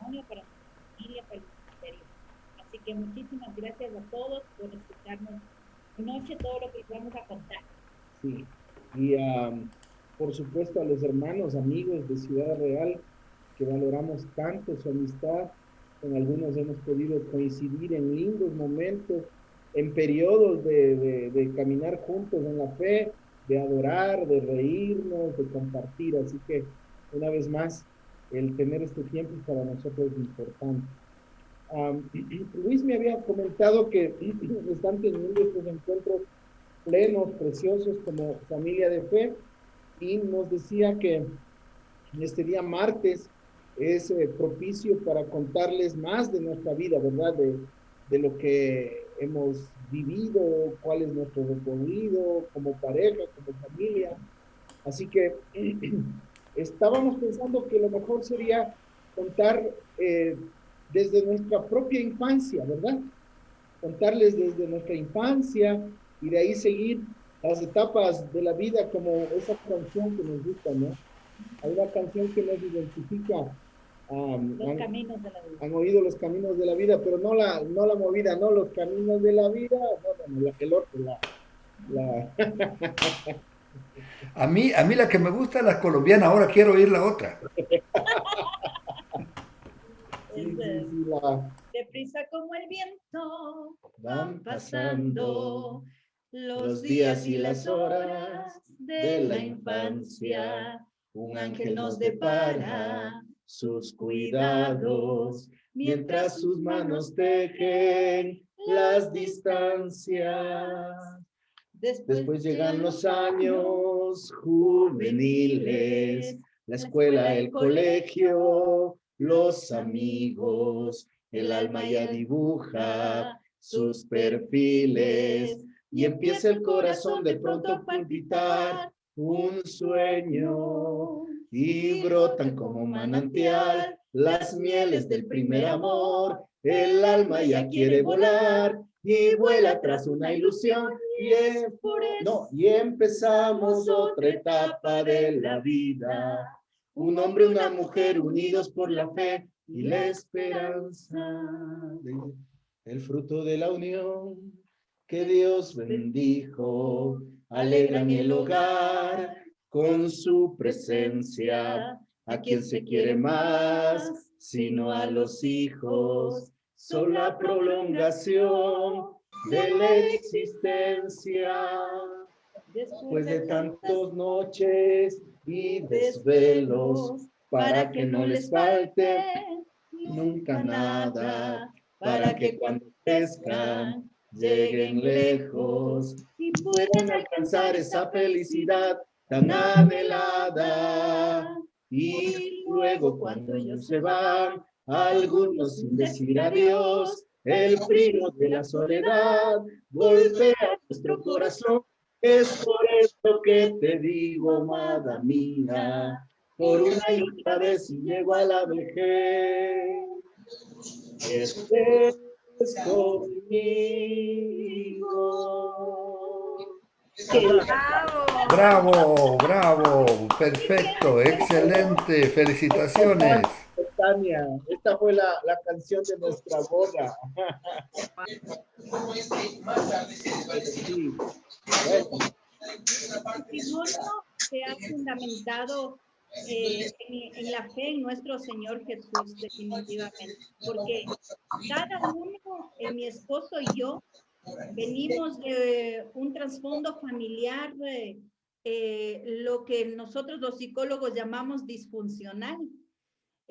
testimonio para nuestra familia, para el ministerio. Así que muchísimas gracias a todos por escucharnos noche todo lo que les vamos a contar. Sí, y por supuesto a los hermanos, amigos de Ciudad Real, que valoramos tanto su amistad, con algunos hemos podido coincidir en lindos momentos, en periodos de caminar juntos en la fe, de adorar, de reírnos, de compartir. Así que una vez más, el tener este tiempo para nosotros es importante. Luis me había comentado que están teniendo estos encuentros plenos, preciosos como familia de fe, y nos decía que en este día martes es propicio para contarles más de nuestra vida, ¿verdad? De lo que hemos vivido, cuál es nuestro recorrido como pareja, como familia. Así que estábamos pensando que lo mejor sería contar desde nuestra propia infancia, ¿verdad? Contarles desde nuestra infancia y de ahí seguir las etapas de la vida como esa canción que nos gusta, ¿no? Hay una canción que nos identifica. Los caminos de la vida. Han oído los caminos de la vida, pero no la movida, no los caminos de la vida, no, el otro, la... A mí la que me gusta es la colombiana, ahora quiero oír la otra. Sí, sí, sí, la... Deprisa como el viento Van pasando los días y las horas de la infancia. Un ángel nos depara sus cuidados, mientras sus manos tejen las distancias. Después llegan los años juveniles, la escuela, el colegio, los amigos, el alma ya dibuja sus perfiles y empieza el corazón de pronto a palpitar un sueño y brotan como manantial las mieles del primer amor. El alma ya quiere volar y vuela tras una ilusión y es por eso. No, y empezamos otra etapa de la vida. Un hombre y una mujer unidos por la fe y la esperanza. El fruto de la unión que Dios bendijo, alegran el hogar con su presencia. A quien se quiere más, sino a los hijos, son la prolongación de la existencia. Después de tantas noches y desvelos, para que no les falte nunca nada, para que cuando crezcan lleguen lejos y puedan alcanzar esa felicidad tan anhelada. Y luego cuando ellos se van, algunos sin decir adiós, el frío de la soledad golpea nuestro corazón. Es por esto que te digo, amada mía, por una y otra vez si llego a la vejez, estés conmigo. Bravo, bravo, perfecto, excelente, felicitaciones. Tania, esta fue la canción de nuestra boda. Sí. Bueno. El testimonio se ha fundamentado en la fe en nuestro Señor Jesús, definitivamente, porque cada uno, mi esposo y yo, venimos de un trasfondo familiar, lo que nosotros los psicólogos llamamos disfuncional,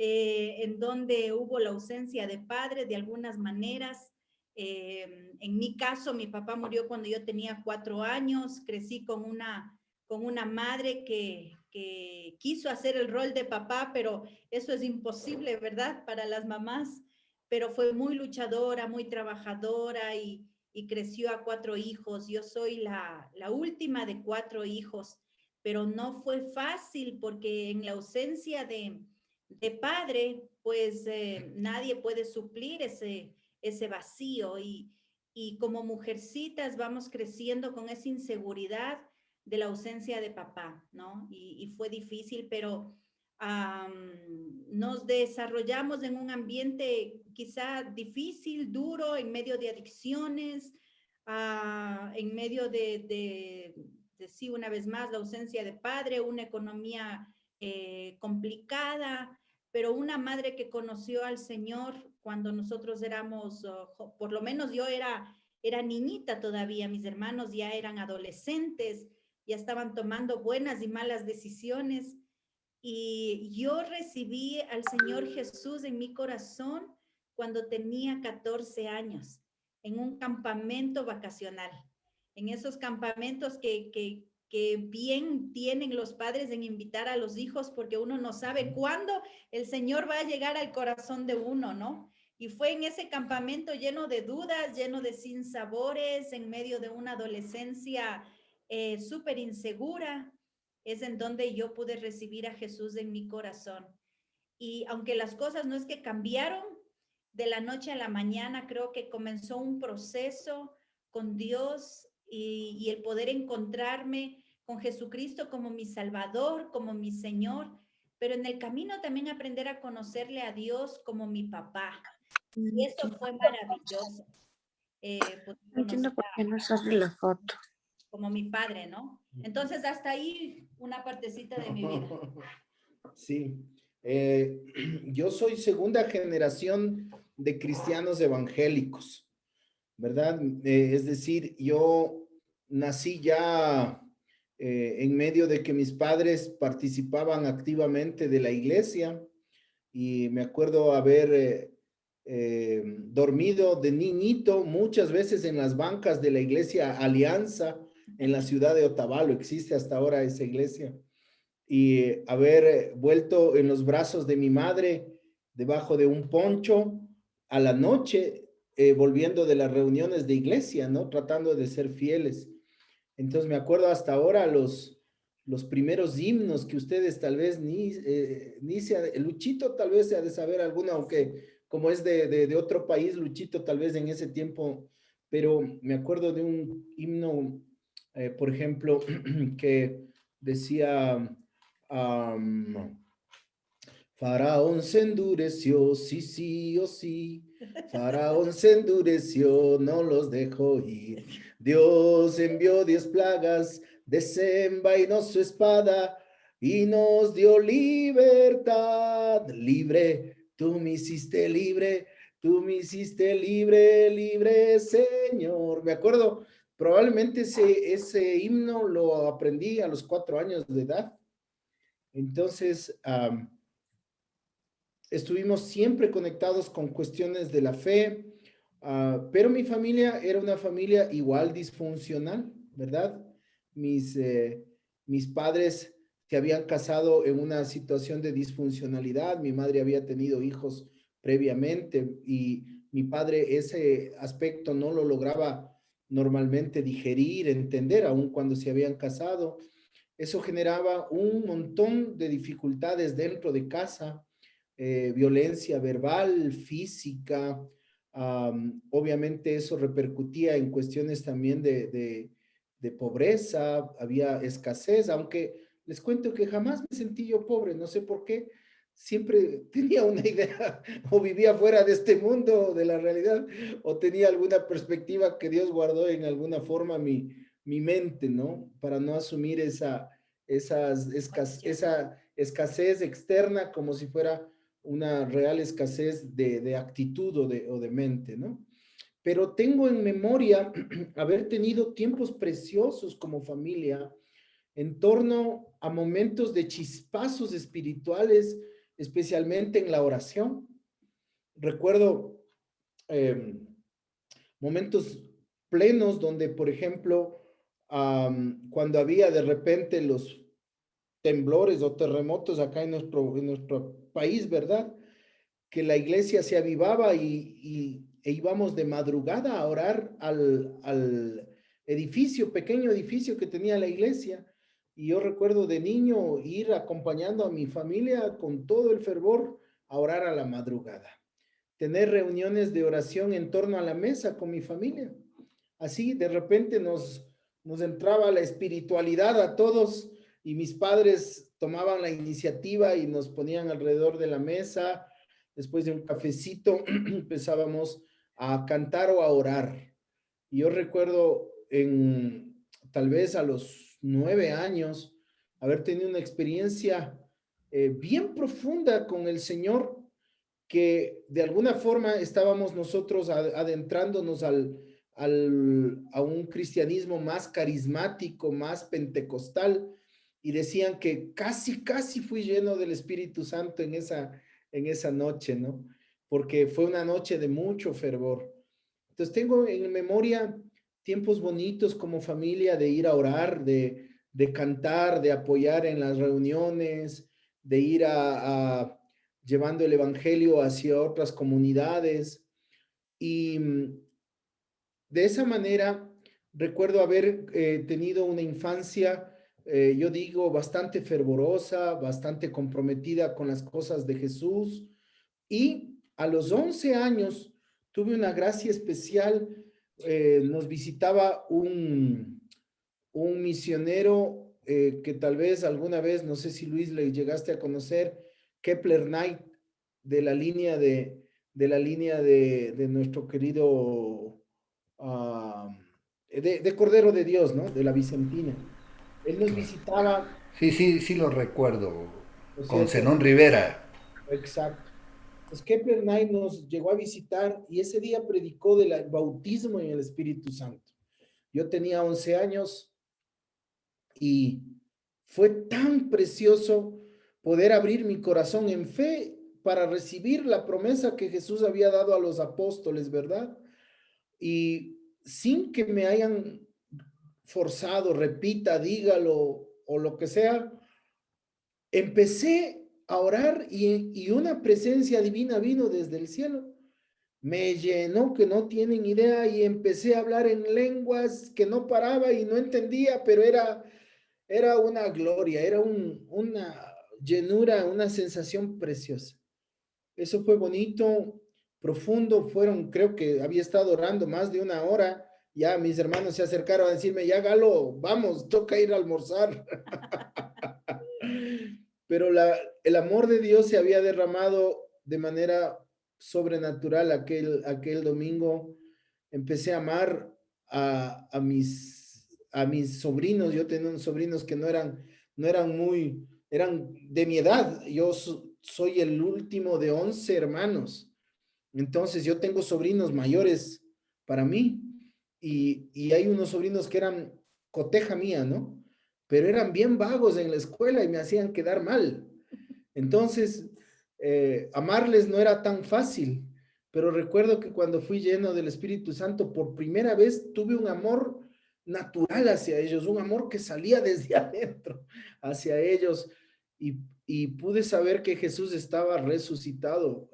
en donde hubo la ausencia de padres de algunas maneras. En mi caso, mi papá murió cuando yo tenía 4 años, crecí con una madre que quiso hacer el rol de papá, pero eso es imposible, ¿verdad? Para las mamás, pero fue muy luchadora, muy trabajadora y creció a 4 hijos. Yo soy la última de 4 hijos, pero no fue fácil porque en la ausencia de padre, pues nadie puede suplir ese vacío y como mujercitas vamos creciendo con esa inseguridad de la ausencia de papá, ¿no? Y fue difícil, pero Nos desarrollamos en un ambiente quizá difícil, duro, en medio de adicciones, en medio de, sí, una vez más, la ausencia de padre, una economía complicada, pero una madre que conoció al Señor cuando nosotros éramos, por lo menos yo era niñita todavía, mis hermanos ya eran adolescentes, ya estaban tomando buenas y malas decisiones. Y yo recibí al Señor Jesús en mi corazón cuando tenía 14 años, en un campamento vacacional. En esos campamentos que bien tienen los padres en invitar a los hijos, porque uno no sabe cuándo el Señor va a llegar al corazón de uno, ¿no? Y fue en ese campamento lleno de dudas, lleno de sinsabores, en medio de una adolescencia súper insegura, es en donde yo pude recibir a Jesús en mi corazón. Y aunque las cosas no es que cambiaron de la noche a la mañana, creo que comenzó un proceso con Dios y el poder encontrarme con Jesucristo como mi Salvador, como mi Señor, pero en el camino también aprender a conocerle a Dios como mi papá. Y eso fue maravilloso. No entiendo por qué no sale la foto. Como mi padre, ¿no? Entonces, hasta ahí una partecita de mi vida. Sí. Yo soy segunda generación de cristianos evangélicos, ¿verdad? Es decir, yo nací ya en medio de que mis padres participaban activamente de la iglesia y me acuerdo haber dormido de niñito muchas veces en las bancas de la iglesia Alianza en la ciudad de Otavalo. Existe hasta ahora esa iglesia. Y haber vuelto en los brazos de mi madre debajo de un poncho a la noche, volviendo de las reuniones de iglesia, ¿no? Tratando de ser fieles. Entonces me acuerdo hasta ahora los primeros himnos que ustedes tal vez ni Luchito tal vez se ha de saber alguna, aunque como es de otro país, Luchito tal vez en ese tiempo, pero me acuerdo de un himno, por ejemplo, que decía... Faraón se endureció, sí, sí o sí. Faraón se endureció, no los dejó ir. Dios envió 10 plagas, desenvainó su espada y nos dio libertad. Libre, tú me hiciste libre, tú me hiciste libre, libre, Señor. Me acuerdo, probablemente ese himno lo aprendí a los 4 años de edad. Entonces, estuvimos siempre conectados con cuestiones de la fe, pero mi familia era una familia igual disfuncional, ¿verdad? Mis padres se habían casado en una situación de disfuncionalidad, mi madre había tenido hijos previamente y mi padre ese aspecto no lo lograba normalmente digerir, entender, aun cuando se habían casado. Eso generaba un montón de dificultades dentro de casa, violencia verbal, física. Obviamente eso repercutía en cuestiones también de pobreza, había escasez, aunque les cuento que jamás me sentí yo pobre, no sé por qué. Siempre tenía una idea o vivía fuera de este mundo, de la realidad, o tenía alguna perspectiva que Dios guardó en alguna forma mi mente, ¿no? Para no asumir esa escasez externa como si fuera una real escasez de actitud o de mente, ¿no? Pero tengo en memoria haber tenido tiempos preciosos como familia en torno a momentos de chispazos espirituales, especialmente en la oración. Recuerdo momentos plenos donde, por ejemplo, cuando había de repente los temblores o terremotos acá en nuestro país, ¿verdad? Que la iglesia se avivaba e íbamos de madrugada a orar al edificio, pequeño edificio que tenía la iglesia. Y yo recuerdo de niño ir acompañando a mi familia con todo el fervor a orar a la madrugada. Tener reuniones de oración en torno a la mesa con mi familia. Así de repente nos entraba la espiritualidad a todos y mis padres tomaban la iniciativa y nos ponían alrededor de la mesa. Después de un cafecito empezábamos a cantar o a orar. Y yo recuerdo tal vez a los 9 años haber tenido una experiencia bien profunda con el Señor, que de alguna forma estábamos nosotros adentrándonos a un cristianismo más carismático, más pentecostal, y decían que casi fui lleno del Espíritu Santo en esa noche, ¿no? Porque fue una noche de mucho fervor. Entonces tengo en memoria tiempos bonitos como familia de ir a orar, de cantar, de apoyar en las reuniones, de ir llevando el evangelio hacia otras comunidades. Y de esa manera recuerdo haber tenido una infancia, yo digo, bastante fervorosa, bastante comprometida con las cosas de Jesús. Y a los 11 años tuve una gracia especial. Nos visitaba un misionero que tal vez alguna vez, no sé si Luis le llegaste a conocer, Kepler Knight, de la línea de nuestro querido de Cordero de Dios, ¿no? De la Vicentina. Él nos visitaba. Sí, lo recuerdo. ¿No es Con cierto? Zenón Rivera. Exacto. Pues Kepler Knight nos llegó a visitar y ese día predicó del bautismo en el Espíritu Santo. Yo tenía 11 años y fue tan precioso poder abrir mi corazón en fe para recibir la promesa que Jesús había dado a los apóstoles, ¿verdad? Y sin que me hayan forzado, repita, dígalo o lo que sea, empecé a orar y una presencia divina vino desde el cielo. Me llenó que no tienen idea y empecé a hablar en lenguas que no paraba y no entendía, pero era una gloria, era una llenura, una sensación preciosa. Eso fue bonito, profundo. Creo que había estado orando más de una hora. Ya mis hermanos se acercaron a decirme, ya Galo, vamos, toca ir a almorzar. Pero el amor de Dios se había derramado de manera sobrenatural aquel domingo. Empecé a amar a mis sobrinos. Yo tenía unos sobrinos que no eran eran de mi edad. Yo soy el último de 11 hermanos. Entonces yo tengo sobrinos mayores para mí y hay unos sobrinos que eran coteja mía, ¿no? Pero eran bien vagos en la escuela y me hacían quedar mal. Entonces, amarles no era tan fácil, pero recuerdo que cuando fui lleno del Espíritu Santo, por primera vez tuve un amor natural hacia ellos, un amor que salía desde adentro hacia ellos y pude saber que Jesús estaba resucitado,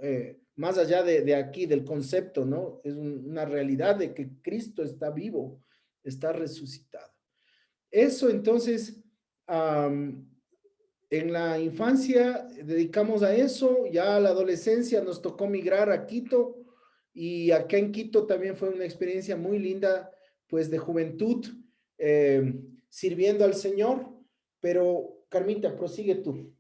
más allá de aquí, del concepto, ¿no? Es una realidad de que Cristo está vivo, está resucitado. Eso entonces, en la infancia dedicamos a eso, ya a la adolescencia nos tocó migrar a Quito y acá en Quito también fue una experiencia muy linda, pues de juventud, sirviendo al Señor, pero Carmita, prosigue tú.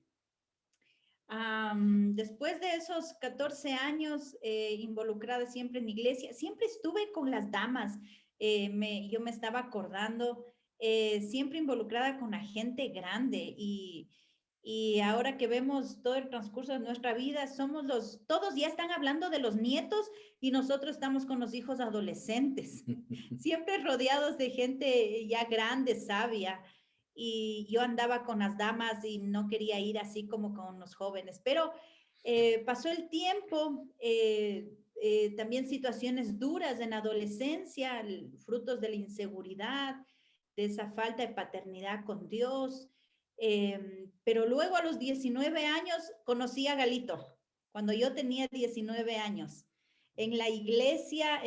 Después de esos 14 años involucrada siempre en iglesia, siempre estuve con las damas. Yo me estaba acordando, siempre involucrada con la gente grande y ahora que vemos todo el transcurso de nuestra vida, todos ya están hablando de los nietos y nosotros estamos con los hijos adolescentes, siempre rodeados de gente ya grande, sabia. Y yo andaba con las damas y no quería ir así como con los jóvenes, pero pasó el tiempo, también situaciones duras en adolescencia, frutos de la inseguridad, de esa falta de paternidad con Dios, pero luego a los 19 años conocí a Galito, cuando yo tenía 19 años. En la iglesia,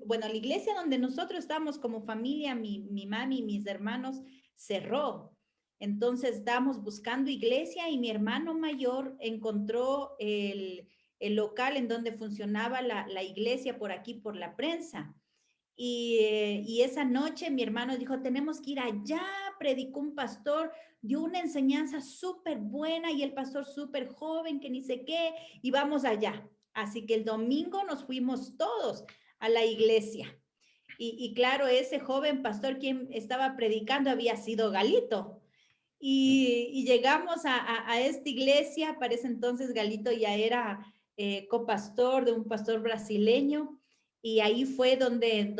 bueno, la iglesia donde nosotros estábamos como familia, mi mami y mis hermanos, cerró. Entonces estábamos buscando iglesia y mi hermano mayor encontró el local en donde funcionaba la iglesia por aquí, por la prensa. Y esa noche mi hermano dijo, tenemos que ir allá predicó un pastor, dio una enseñanza súper buena y el pastor súper joven, que ni sé qué, y vamos allá. Así que el domingo nos fuimos todos a la iglesia. Y claro, ese joven pastor quien estaba predicando había sido Galito. Y llegamos a esta iglesia, para ese entonces Galito ya era copastor de un pastor brasileño, y ahí fue donde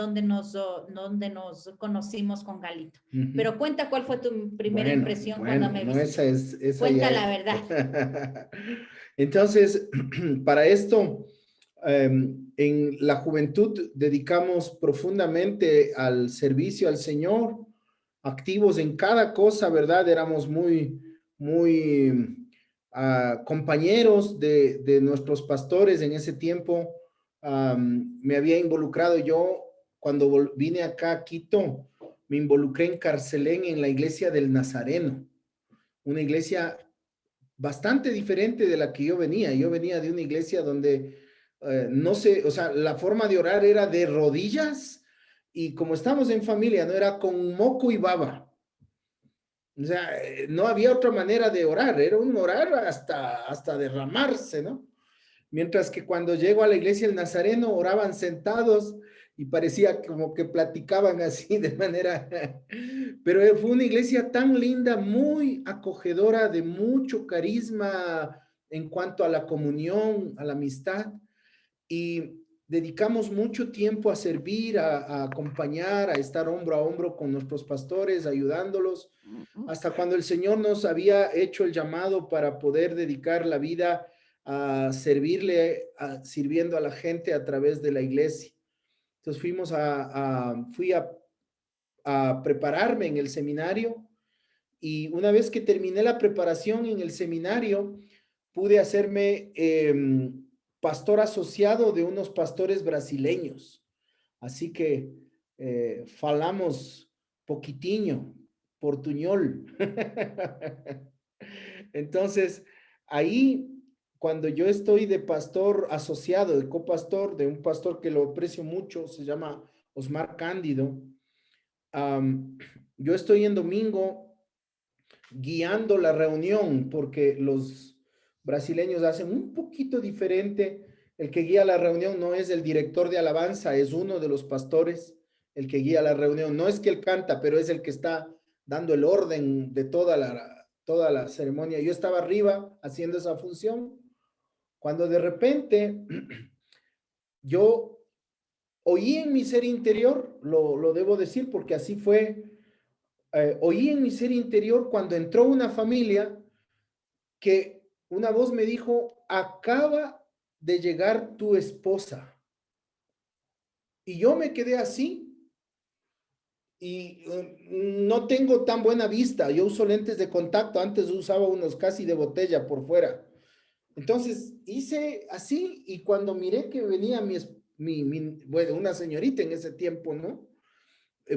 nos conocimos con Galito. Pero cuenta cuál fue tu primera impresión cuando me no, viste. esa Cuenta ya la verdad. Entonces, para esto, en la juventud dedicamos profundamente al servicio al Señor, activos en cada cosa, ¿verdad? Éramos muy compañeros de nuestros pastores en ese tiempo. Me había involucrado yo cuando vine acá a Quito, me involucré en Carcelén en la iglesia del Nazareno, una iglesia bastante diferente de la que yo venía. Yo venía de una iglesia donde no sé, o sea, la forma de orar era de rodillas y como estamos en familia, no era con moco y baba. O sea, no había otra manera de orar, era un orar hasta derramarse, ¿no? Mientras que cuando llego a la iglesia del Nazareno oraban sentados y parecía como que platicaban así de manera, pero fue una iglesia tan linda, muy acogedora, de mucho carisma en cuanto a la comunión, a la amistad, y dedicamos mucho tiempo a servir, a acompañar, a estar hombro a hombro con nuestros pastores, ayudándolos, hasta cuando el Señor nos había hecho el llamado para poder dedicar la vida a servirle, sirviendo a la gente a través de la iglesia. Entonces fui a prepararme en el seminario, y una vez que terminé la preparación en el seminario, pude hacerme pastor asociado de unos pastores brasileños. Así que falamos poquitinho, portuñol. Entonces, ahí, cuando yo estoy de pastor asociado, de copastor, de un pastor que lo aprecio mucho, se llama Osmar Cándido, yo estoy en domingo guiando la reunión, porque los brasileños hacen un poquito diferente. El que guía la reunión no es el director de alabanza, es uno de los pastores el que guía la reunión. No es que él canta, pero es el que está dando el orden de toda la ceremonia. Yo estaba arriba haciendo esa función, cuando de repente yo oí en mi ser interior, lo debo decir porque así fue, oí en mi ser interior cuando entró una familia que una voz me dijo: acaba de llegar tu esposa. Y yo me quedé así, y no tengo tan buena vista. Yo uso lentes de contacto, antes usaba unos casi de botella por fuera. Entonces hice así, y cuando miré que venía bueno, una señorita en ese tiempo, ¿no?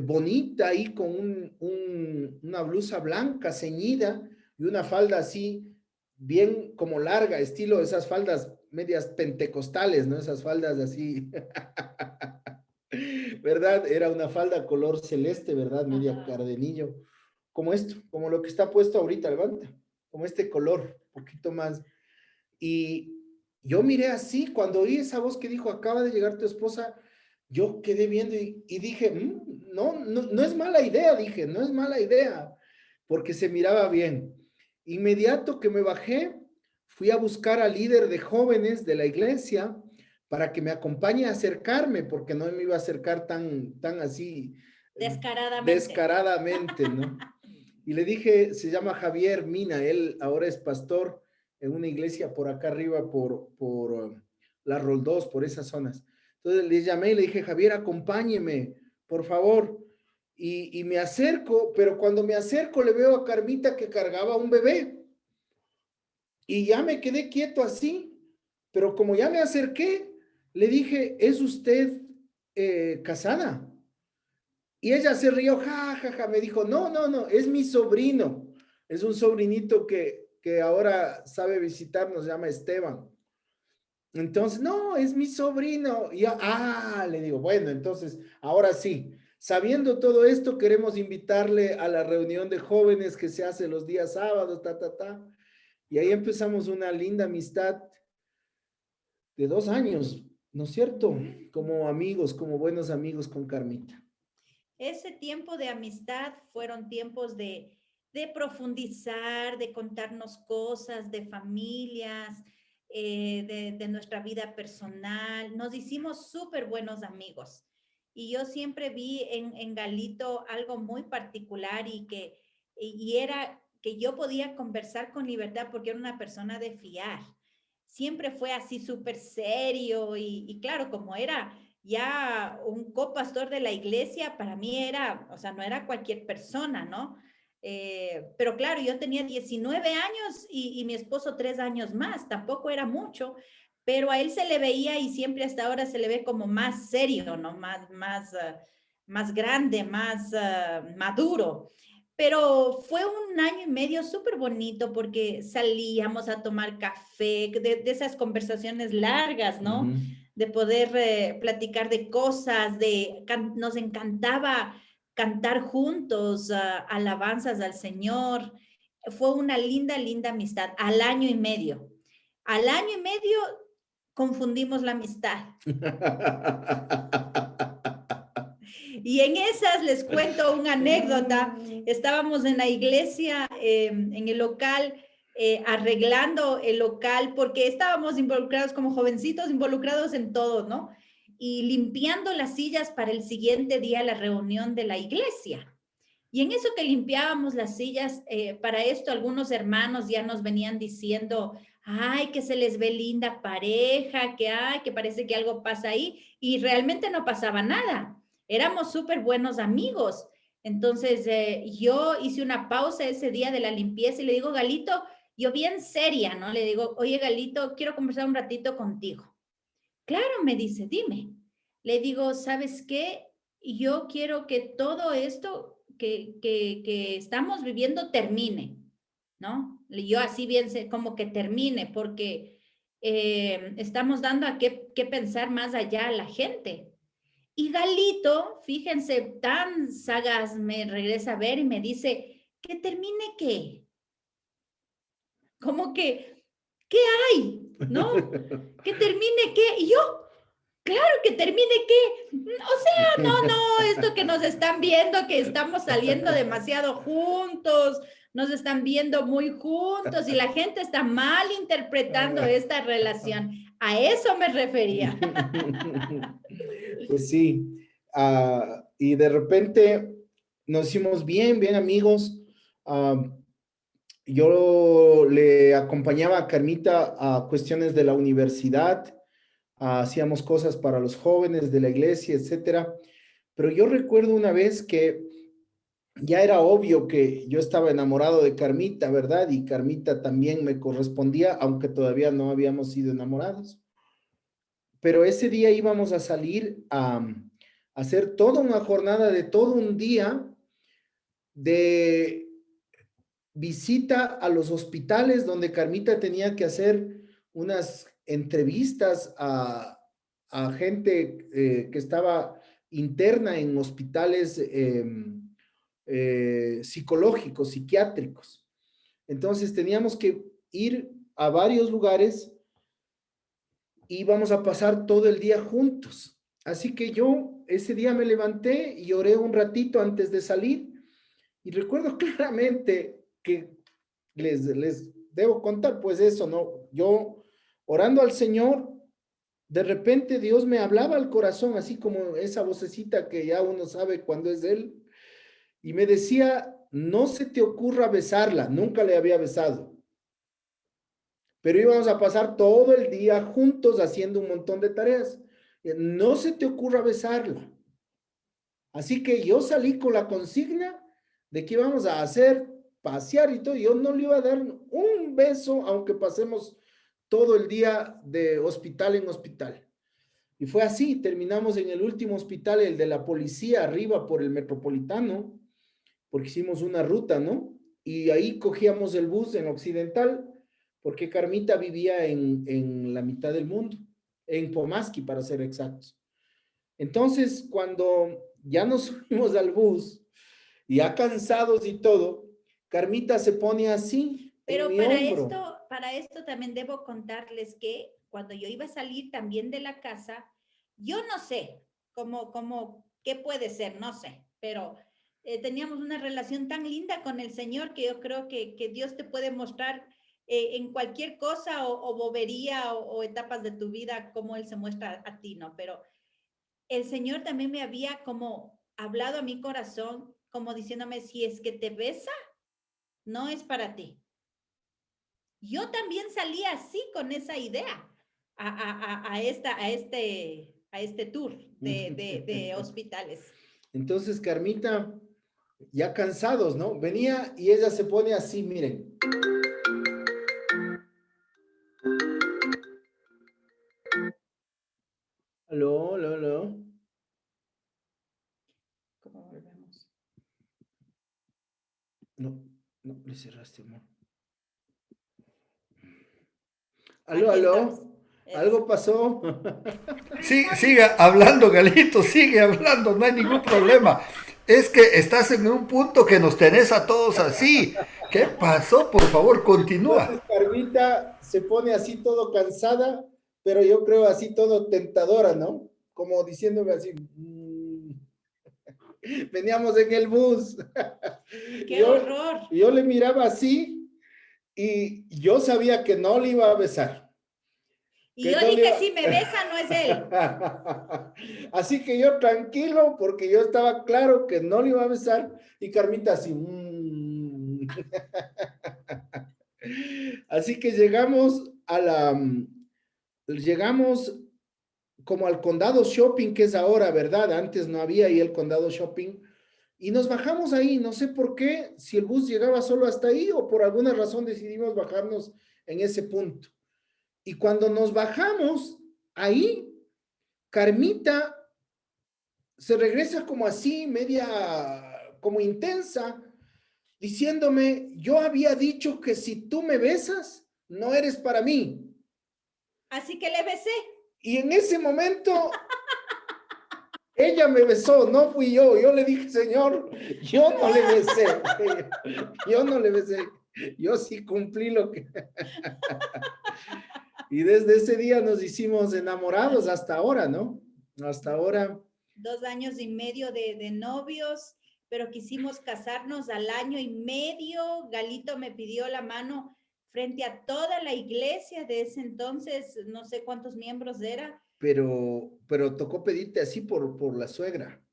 Bonita, ahí con una blusa blanca ceñida y una falda así, bien como larga, estilo de esas faldas medias pentecostales, ¿no? Esas faldas así, ¿verdad? Era una falda color celeste, ¿verdad? Media cardenillo, como esto, como lo que está puesto ahorita, levanta, como este color, un poquito más. Y yo miré así, cuando oí esa voz que dijo: acaba de llegar tu esposa, yo quedé viendo y dije, no es mala idea, dije, no es mala idea, porque se miraba bien. Inmediato que me bajé, fui a buscar al líder de jóvenes de la iglesia para que me acompañe a acercarme, porque no me iba a acercar tan así descaradamente, ¿no? Y le dije, se llama Javier Mina, él ahora es pastor en una iglesia por acá arriba, por la Roldós, por esas zonas. Entonces le llamé y le dije: Javier, acompáñeme, por favor. Y me acerco, pero cuando me acerco le veo a Carmita que cargaba un bebé. Y ya me quedé quieto así, pero como ya me acerqué, le dije: ¿es usted casada? Y ella se rió, ja, me dijo: no, es mi sobrino. Es un sobrinito que ahora sabe visitarnos, se llama Esteban. Entonces, no, es mi sobrino. Y yo, le digo, bueno, entonces, ahora sí, sabiendo todo esto, queremos invitarle a la reunión de jóvenes que se hace los días sábados, y ahí empezamos una linda amistad de 2 años, ¿no es cierto? Como amigos, como buenos amigos con Carmita. Ese tiempo de amistad fueron tiempos de profundizar, de contarnos cosas, de familias, de nuestra vida personal. Nos hicimos súper buenos amigos. Y yo siempre vi en Galito algo muy particular y era que yo podía conversar con libertad porque era una persona de fiar. Siempre fue así súper serio y claro, como era ya un copastor de la iglesia, para mí era, o sea, no era cualquier persona, ¿no? Pero claro, yo tenía 19 años y mi esposo 3 años más, tampoco era mucho, pero a él se le veía y siempre hasta ahora se le ve como más serio, ¿no? Más grande, más maduro. Pero fue un año y medio súper bonito porque salíamos a tomar café, de esas conversaciones largas, ¿no? De poder platicar de cosas, nos encantaba cantar juntos alabanzas al Señor. Fue una linda, linda amistad, al año y medio. Al año y medio confundimos la amistad. Y en esas les cuento una anécdota. Estábamos en la iglesia, en el local, arreglando el local, porque estábamos involucrados como jovencitos, involucrados en todo, ¿no? Y limpiando las sillas para el siguiente día, la reunión de la iglesia. Y en eso que limpiábamos las sillas, para esto algunos hermanos ya nos venían diciendo, ay, que se les ve linda pareja, que parece que algo pasa ahí, y realmente no pasaba nada. Éramos súper buenos amigos. Entonces, yo hice una pausa ese día de la limpieza y le digo, Galito, yo bien seria, ¿no? Le digo, oye, Galito, quiero conversar un ratito contigo. Claro, me dice, dime. Le digo, ¿sabes qué? Yo quiero que todo esto que estamos viviendo termine, ¿no? Yo así bien sé, como que termine, porque estamos dando a qué pensar más allá a la gente. Y Galito, fíjense, tan sagaz, me regresa a ver y me dice, ¿que termine qué? Como que, ¿qué hay? ¿No? ¿Que termine qué? Y yo, claro que termine qué. O sea, no, esto que nos están viendo, que estamos saliendo demasiado juntos, nos están viendo muy juntos y la gente está mal interpretando esta relación. A eso me refería. Pues sí, y de repente nos hicimos bien, bien amigos. Yo le acompañaba a Carmita a cuestiones de la universidad, hacíamos cosas para los jóvenes de la iglesia, etcétera. Pero yo recuerdo una vez que ya era obvio que yo estaba enamorado de Carmita, ¿verdad? Y Carmita también me correspondía, aunque todavía no habíamos sido enamorados. Pero ese día íbamos a salir a hacer toda una jornada de todo un día de visita a los hospitales donde Carmita tenía que hacer unas entrevistas a gente que estaba interna en hospitales psicológicos, psiquiátricos. Entonces teníamos que ir a varios lugares y íbamos a pasar todo el día juntos. Así que yo ese día me levanté y oré un ratito antes de salir y recuerdo claramente que les debo contar pues eso, ¿no? Yo orando al Señor, de repente Dios me hablaba al corazón, así como esa vocecita que ya uno sabe cuando es Él, y me decía, no se te ocurra besarla, nunca le había besado, pero íbamos a pasar todo el día juntos haciendo un montón de tareas. No se te ocurra besarla. Así que yo salí con la consigna de que íbamos a hacer pasear y todo. Yo no le iba a dar un beso, aunque pasemos todo el día de hospital en hospital. Y fue así, terminamos en el último hospital, el de la policía, arriba por el Metropolitano, porque hicimos una ruta, ¿no? Y ahí cogíamos el bus en Occidental, porque Carmita vivía en la mitad del mundo, en Pomaski, para ser exactos. Entonces, cuando ya nos subimos al bus, ya cansados y todo, Carmita se pone así en Pero mi hombro. para esto también debo contarles que cuando yo iba a salir también de la casa, yo no sé qué puede ser, no sé, pero teníamos una relación tan linda con el Señor que yo creo que Dios te puede mostrar en cualquier cosa o bobería o etapas de tu vida cómo Él se muestra a ti, ¿no? Pero el Señor también me había como hablado a mi corazón, como diciéndome, si es que te besa, no es para ti. Yo también salí así con esa idea a este tour de hospitales. Entonces, Carmita, ya cansados, ¿no? Venía y ella se pone así, miren. Aló, aló, aló. ¿Cómo volvemos? No, no, le cerraste, amor. Aló, Aquí aló. estamos. ¿Algo pasó? Sí, sigue hablando, Galito, sigue hablando, no hay ningún problema. Es que estás en un punto que nos tenés a todos así. ¿Qué pasó? Por favor, Entonces, continúa. Carmita se pone así todo cansada, pero yo creo así todo tentadora, ¿no? Como diciéndome así. Veníamos en el bus. ¡Qué horror! Yo le miraba así y yo sabía que no le iba a besar. Y yo No dije, iba... si me besa, no es él. Así que yo tranquilo, porque yo estaba claro que no le iba a besar, y Carmita así. Así que llegamos como al Condado Shopping, que es ahora, ¿verdad? Antes no había ahí el Condado Shopping. Y nos bajamos ahí, no sé por qué, si el bus llegaba solo hasta ahí o por alguna razón decidimos bajarnos en ese punto. Y cuando nos bajamos ahí, Carmita se regresa como así, media, como intensa, diciéndome, yo había dicho que si tú me besas, no eres para mí. Así que le besé. Y en ese momento, ella me besó, no fui yo. Yo le dije, Señor, yo no le besé. Yo no le besé. Yo sí cumplí lo que... Y desde ese día nos hicimos enamorados hasta ahora, ¿no? Hasta ahora. 2 años y medio de novios, pero quisimos casarnos al 1 año y medio. Galito me pidió la mano frente a toda la iglesia de ese entonces, no sé cuántos miembros era. Pero tocó pedirte así por la suegra.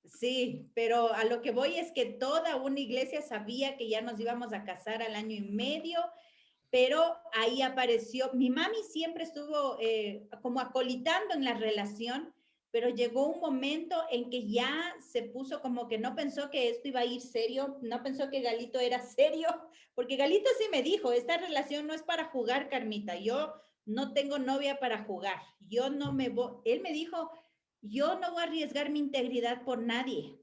Sí, pero a lo que voy es que toda una iglesia sabía que ya nos íbamos a casar al 1 año y medio, pero ahí apareció, mi mami siempre estuvo como acolitando en la relación, pero llegó un momento en que ya se puso como que no pensó que esto iba a ir serio, no pensó que Galito era serio, porque Galito sí me dijo, esta relación no es para jugar, Carmita, yo no tengo novia para jugar, yo no me voy, él me dijo, yo no voy a arriesgar mi integridad por nadie,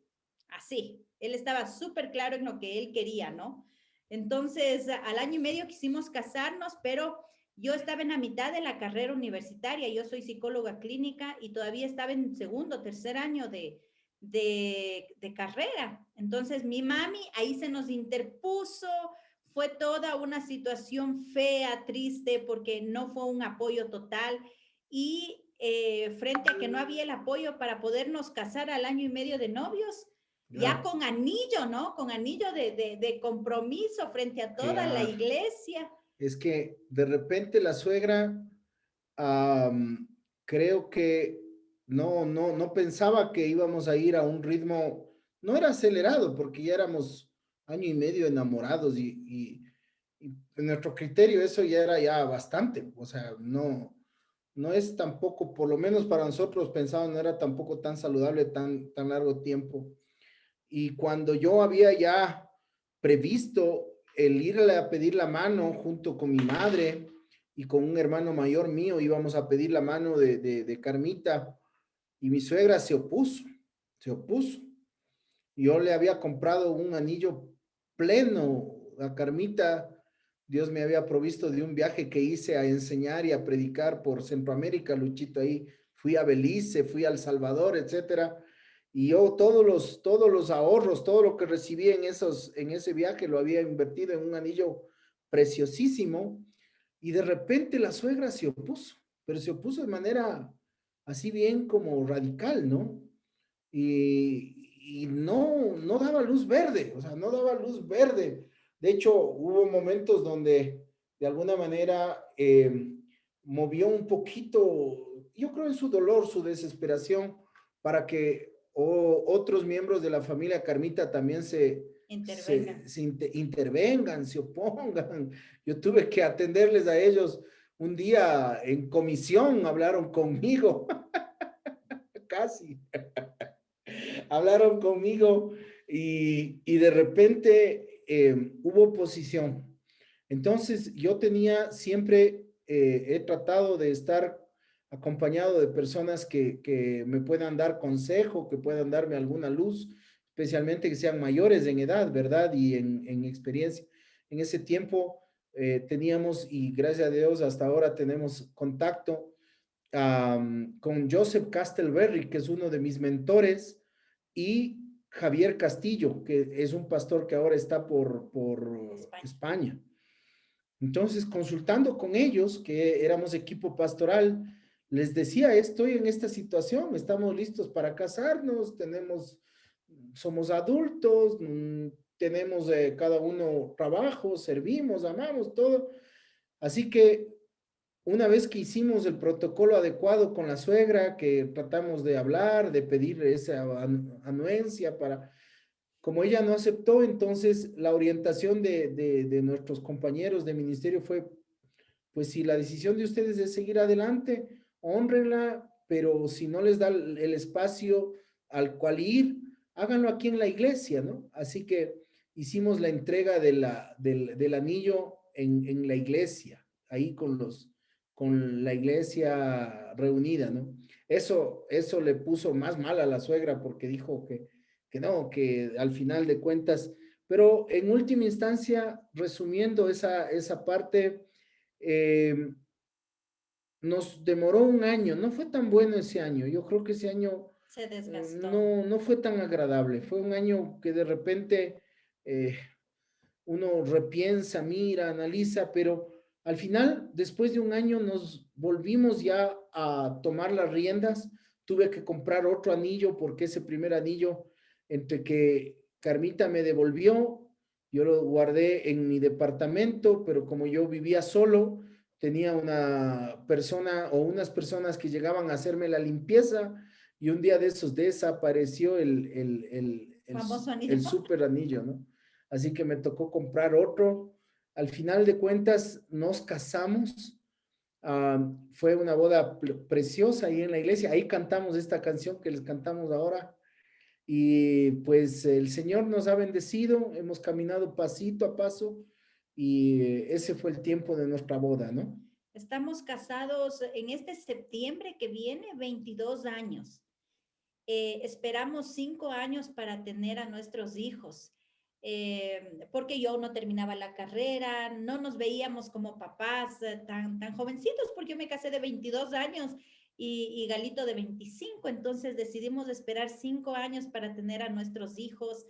así, él estaba súper claro en lo que él quería, ¿no? Entonces, al 1 año y medio quisimos casarnos, pero yo estaba en la mitad de la carrera universitaria, yo soy psicóloga clínica y todavía estaba en segundo, tercer año de carrera. Entonces, mi mami ahí se nos interpuso, fue toda una situación fea, triste, porque no fue un apoyo total y frente a que no había el apoyo para podernos casar al 1 año y medio de novios, ya con anillo, ¿no? Con anillo de compromiso frente a toda la iglesia. Es que de repente la suegra, creo que no pensaba que íbamos a ir a un ritmo, no era acelerado, porque ya éramos 1 año y medio enamorados y en nuestro criterio eso ya era ya bastante, o sea, no es tampoco, por lo menos para nosotros pensaba, no era tampoco tan saludable tan largo tiempo. Y cuando yo había ya previsto el irle a pedir la mano junto con mi madre y con un hermano mayor mío, íbamos a pedir la mano de Carmita, y mi suegra se opuso. Yo le había comprado un anillo pleno a Carmita. Dios me había provisto de un viaje que hice a enseñar y a predicar por Centroamérica, Luchito, ahí fui a Belice, fui a El Salvador, etcétera. Y yo todos los ahorros, todo lo que recibí en ese viaje lo había invertido en un anillo preciosísimo. Y de repente la suegra se opuso, pero se opuso de manera así bien como radical, ¿no? Y no daba luz verde, o sea, no daba luz verde. De hecho, hubo momentos donde de alguna manera movió un poquito, yo creo en su dolor, su desesperación, para que otros miembros de la familia Carmita también intervengan, se opongan. Yo tuve que atenderles a ellos un día en comisión, hablaron conmigo, casi. Hablaron conmigo y de repente hubo oposición. Entonces yo siempre he tratado de estar acompañado de personas que me puedan dar consejo, que puedan darme alguna luz, especialmente que sean mayores en edad, ¿verdad? Y en experiencia. En ese tiempo teníamos, y gracias a Dios hasta ahora tenemos contacto con Joseph Castelberry, que es uno de mis mentores, y Javier Castillo, que es un pastor que ahora está por España. Entonces, consultando con ellos, que éramos equipo pastoral, les decía, estoy en esta situación, estamos listos para casarnos, somos adultos, tenemos cada uno trabajo, servimos, amamos, todo. Así que una vez que hicimos el protocolo adecuado con la suegra, que tratamos de hablar, de pedir esa anuencia como ella no aceptó, entonces la orientación de nuestros compañeros de ministerio fue, pues si la decisión de ustedes es seguir adelante, honrenla, pero si no les da el espacio al cual ir, háganlo aquí en la iglesia, ¿no? Así que hicimos la entrega del anillo en la iglesia, ahí con la iglesia reunida, ¿no? Eso le puso más mal a la suegra porque dijo que no, que al final de cuentas, pero en última instancia, resumiendo esa parte, eh, nos demoró un año, no fue tan bueno ese año, yo creo que ese año Se desgastó. no fue tan agradable, fue un año que de repente uno repiensa, mira, analiza, pero al final, después de un año, nos volvimos ya a tomar las riendas. Tuve que comprar otro anillo porque ese primer anillo, entre que Carmita me devolvió, yo lo guardé en mi departamento, pero como yo vivía solo, tenía una persona o unas personas que llegaban a hacerme la limpieza y un día de esos desapareció Famoso anillo. el super anillo, ¿no? Así que me tocó comprar otro. Al final de cuentas nos casamos. Fue una boda preciosa ahí en la iglesia. Ahí cantamos esta canción que les cantamos ahora. Y pues el Señor nos ha bendecido. Hemos caminado pasito a paso y ese fue el tiempo de nuestra boda, ¿no? Estamos casados en este septiembre que viene, 22 años. Esperamos 5 años para tener a nuestros hijos. Porque yo no terminaba la carrera, no nos veíamos como papás tan jovencitos, porque yo me casé de 22 años y Galito de 25, entonces decidimos esperar 5 años para tener a nuestros hijos,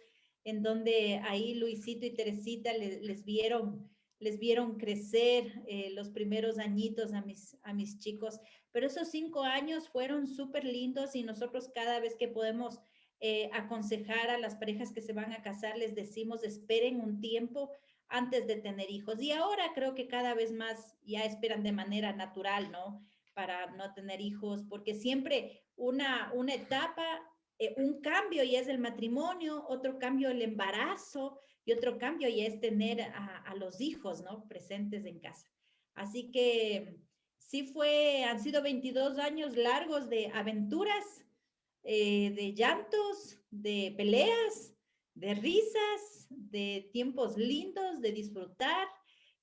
en donde ahí Luisito y Teresita les vieron crecer los primeros añitos a mis chicos, pero esos 5 años fueron súper lindos y nosotros cada vez que podemos aconsejar a las parejas que se van a casar, les decimos esperen un tiempo antes de tener hijos. Y ahora creo que cada vez más ya esperan de manera natural, ¿no? Para no tener hijos, porque siempre una etapa, un cambio ya es el matrimonio, otro cambio el embarazo y otro cambio ya es tener a los hijos, ¿no? Presentes en casa. Así que sí han sido 22 años largos de aventuras, de llantos, de peleas, de risas, de tiempos lindos, de disfrutar,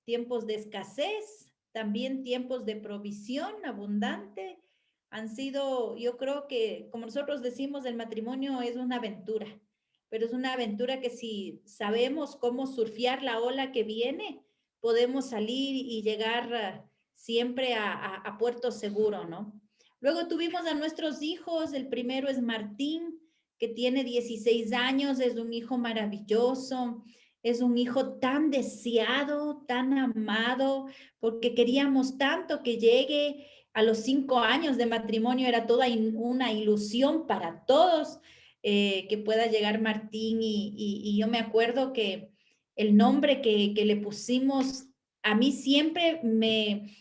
tiempos de escasez, también tiempos de provisión abundante. Han sido, yo creo que, como nosotros decimos, el matrimonio es una aventura, pero es una aventura que si sabemos cómo surfear la ola que viene, podemos salir y llegar siempre a puerto seguro, ¿no? Luego tuvimos a nuestros hijos, el primero es Martín, que tiene 16 años, es un hijo maravilloso, es un hijo tan deseado, tan amado, porque queríamos tanto que llegue a los 5 años de matrimonio, era toda una ilusión para todos que pueda llegar Martín y yo me acuerdo que el nombre que le pusimos a mí siempre me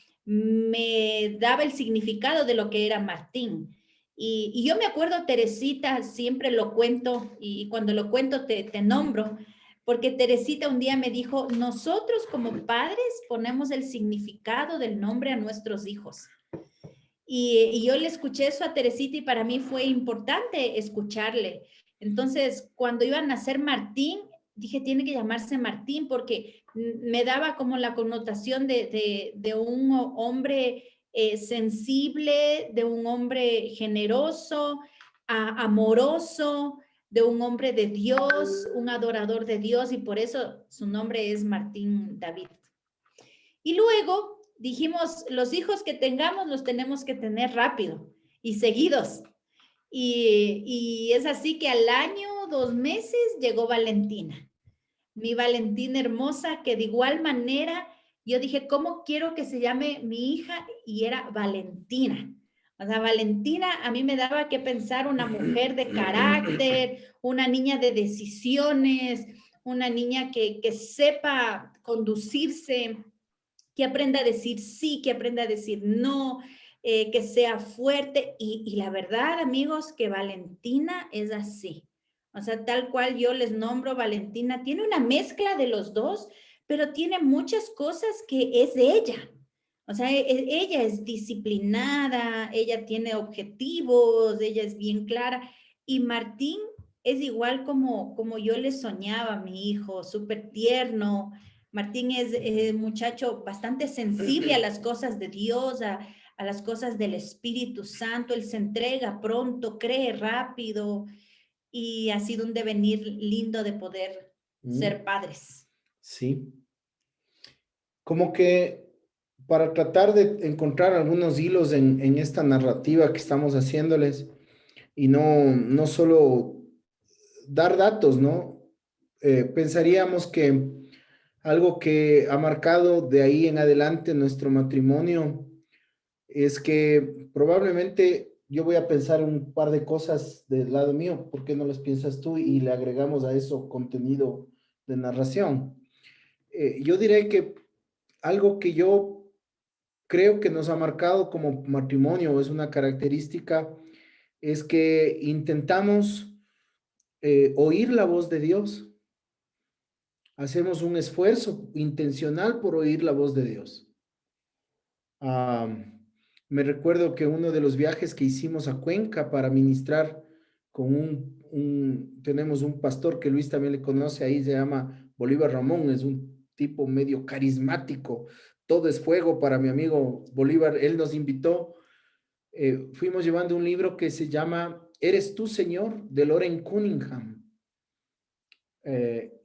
daba el significado de lo que era Martín. Y yo me acuerdo, Teresita, siempre lo cuento y cuando lo cuento te nombro, porque Teresita un día me dijo, nosotros como padres ponemos el significado del nombre a nuestros hijos. Y yo le escuché eso a Teresita y para mí fue importante escucharle. Entonces, cuando iba a nacer Martín, dije, tiene que llamarse Martín porque me daba como la connotación de un hombre sensible, de un hombre generoso, amoroso, de un hombre de Dios, un adorador de Dios y por eso su nombre es Martín David. Y luego dijimos, los hijos que tengamos los tenemos que tener rápido y seguidos. Y es así que al año, 2 meses, llegó Valentina. Mi Valentina hermosa, que de igual manera, yo dije, ¿cómo quiero que se llame mi hija? Y era Valentina. O sea, Valentina a mí me daba que pensar una mujer de carácter, una niña de decisiones, una niña que sepa conducirse, que aprenda a decir sí, que aprenda a decir no, que sea fuerte. Y la verdad, amigos, que Valentina es así. O sea, tal cual yo les nombro Valentina, tiene una mezcla de los dos, pero tiene muchas cosas que es de ella. O sea, ella es disciplinada, ella tiene objetivos, ella es bien clara. Y Martín es igual como yo le soñaba a mi hijo, súper tierno. Martín es un muchacho bastante sensible a las cosas de Dios, a las cosas del Espíritu Santo. Él se entrega pronto, cree rápido y ha sido un devenir lindo de poder ser padres. Sí. Como que para tratar de encontrar algunos hilos en esta narrativa que estamos haciéndoles y no solo dar datos, ¿no? Pensaríamos que algo que ha marcado de ahí en adelante nuestro matrimonio es que probablemente yo voy a pensar un par de cosas del lado mío, ¿por qué no las piensas tú? Y le agregamos a eso contenido de narración. Yo diré que algo que yo creo que nos ha marcado como matrimonio, es una característica, es que intentamos oír la voz de Dios. Hacemos un esfuerzo intencional por oír la voz de Dios. Me recuerdo que uno de los viajes que hicimos a Cuenca para ministrar con tenemos un pastor que Luis también le conoce, ahí se llama Bolívar Ramón, es un tipo medio carismático, todo es fuego para mi amigo Bolívar, él nos invitó, fuimos llevando un libro que se llama ¿Eres tú, Señor?, de Loren Cunningham.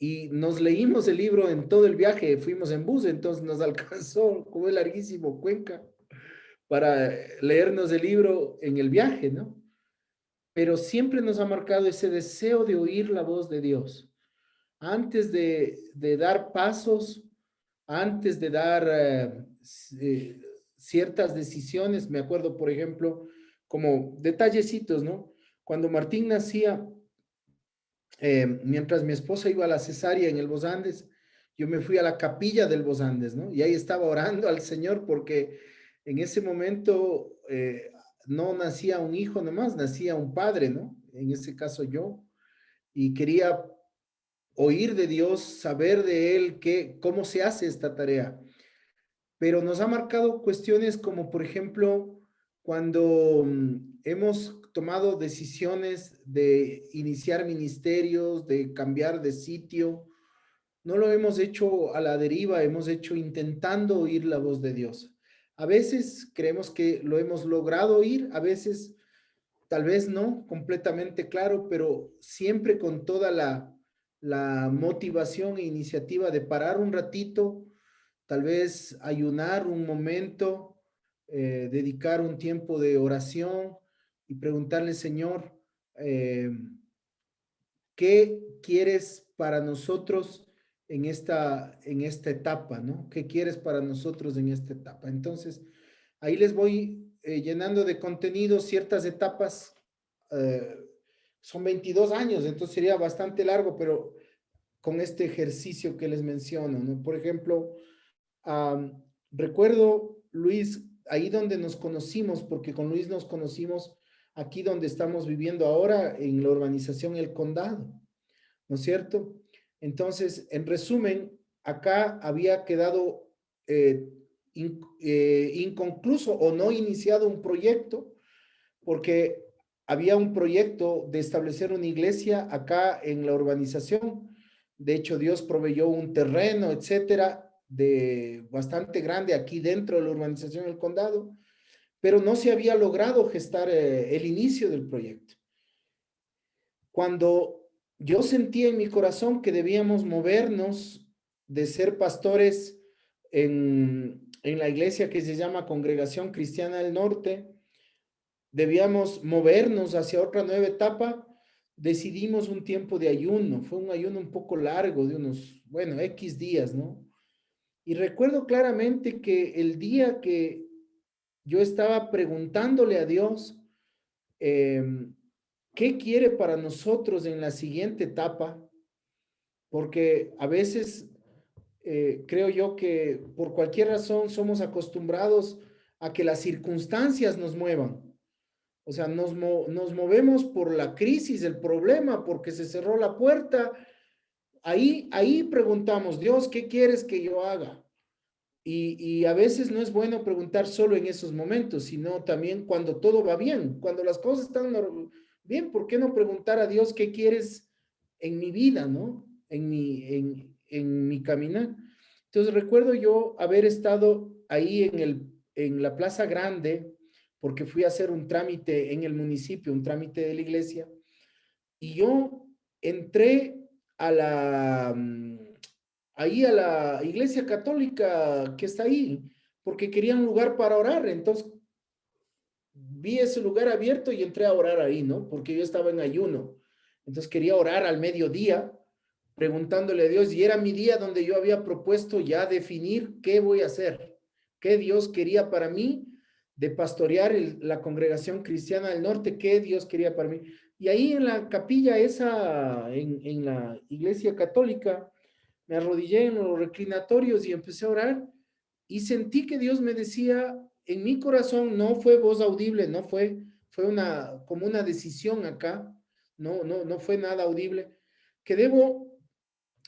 Y nos leímos el libro en todo el viaje, fuimos en bus, entonces nos alcanzó, como es larguísimo, Cuenca, para leernos el libro en el viaje, ¿no? Pero siempre nos ha marcado ese deseo de oír la voz de Dios. Antes de dar pasos, antes de dar ciertas decisiones, me acuerdo, por ejemplo, como detallecitos, ¿no? Cuando Martín nacía, mientras mi esposa iba a la cesárea en el Bos Andes, yo me fui a la capilla del Bos Andes, ¿no? Y ahí estaba orando al Señor porque en ese momento no nacía un hijo nomás, nacía un padre, ¿no? En ese caso yo, y quería oír de Dios, saber de Él cómo se hace esta tarea. Pero nos ha marcado cuestiones como, por ejemplo, cuando hemos tomado decisiones de iniciar ministerios, de cambiar de sitio, no lo hemos hecho a la deriva, hemos hecho intentando oír la voz de Dios. A veces creemos que lo hemos logrado oír, a veces tal vez no completamente claro, pero siempre con toda la motivación e iniciativa de parar un ratito, tal vez ayunar un momento, dedicar un tiempo de oración y preguntarle, Señor, ¿qué quieres para nosotros en esta etapa, ¿no? ¿Qué quieres para nosotros en esta etapa? Entonces, ahí les voy llenando de contenido ciertas etapas. Son 22 años, entonces sería bastante largo, pero con este ejercicio que les menciono, ¿no? Por ejemplo, recuerdo, Luis, ahí donde nos conocimos, porque con Luis nos conocimos aquí donde estamos viviendo ahora, en la urbanización El Condado, ¿no es cierto? Entonces, en resumen, acá había quedado inconcluso o no iniciado un proyecto, porque había un proyecto de establecer una iglesia acá en la urbanización. De hecho, Dios proveyó un terreno, etcétera, de bastante grande aquí dentro de la urbanización del condado, pero no se había logrado gestar el inicio del proyecto. Cuando yo sentí en mi corazón que debíamos movernos de ser pastores en la iglesia que se llama Congregación Cristiana del Norte, debíamos movernos hacia otra nueva etapa, decidimos un tiempo de ayuno. Fue un ayuno un poco largo, de unos, bueno, X días, ¿no? Y recuerdo claramente que el día que yo estaba preguntándole a Dios, ¿qué quiere para nosotros en la siguiente etapa? Porque a veces creo yo que por cualquier razón somos acostumbrados a que las circunstancias nos muevan. O sea, nos movemos por la crisis, el problema, porque se cerró la puerta. Ahí preguntamos, Dios, ¿qué quieres que yo haga? Y a veces no es bueno preguntar solo en esos momentos, sino también cuando todo va bien, cuando las cosas están bien. ¿Por qué no preguntar a Dios qué quieres en mi vida, ¿no? En mi caminar. Entonces recuerdo yo haber estado ahí en la Plaza Grande, porque fui a hacer un trámite en el municipio, un trámite de la iglesia, y yo entré ahí a la iglesia católica que está ahí, porque quería un lugar para orar. Entonces vi ese lugar abierto y entré a orar ahí, ¿no? Porque yo estaba en ayuno. Entonces quería orar al mediodía, preguntándole a Dios, y era mi día donde yo había propuesto ya definir qué voy a hacer, qué Dios quería para mí, de pastorear la congregación cristiana del norte, qué Dios quería para mí. Y ahí en la capilla esa, en la iglesia católica, me arrodillé en los reclinatorios y empecé a orar y sentí que Dios me decía en mi corazón, no fue voz audible, no fue como una decisión acá, no fue nada audible, que debo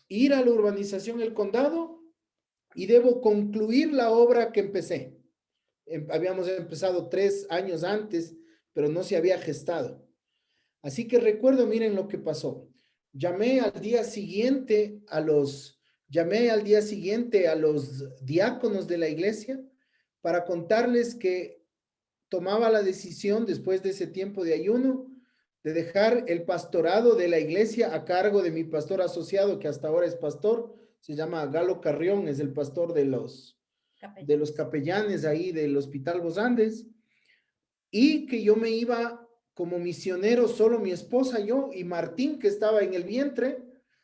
ir a la urbanización El Condado y debo concluir la obra que empecé. Habíamos empezado 3 años antes, pero no se había gestado. Así que recuerdo, miren lo que pasó. Llamé al día siguiente a los diáconos de la iglesia para contarles que tomaba la decisión, después de ese tiempo de ayuno, de dejar el pastorado de la iglesia a cargo de mi pastor asociado, que hasta ahora es pastor, se llama Galo Carrión, es el pastor de los capellanes ahí del Hospital Los Andes, y que yo me iba como misionero, solo mi esposa, yo y Martín, que estaba en el vientre,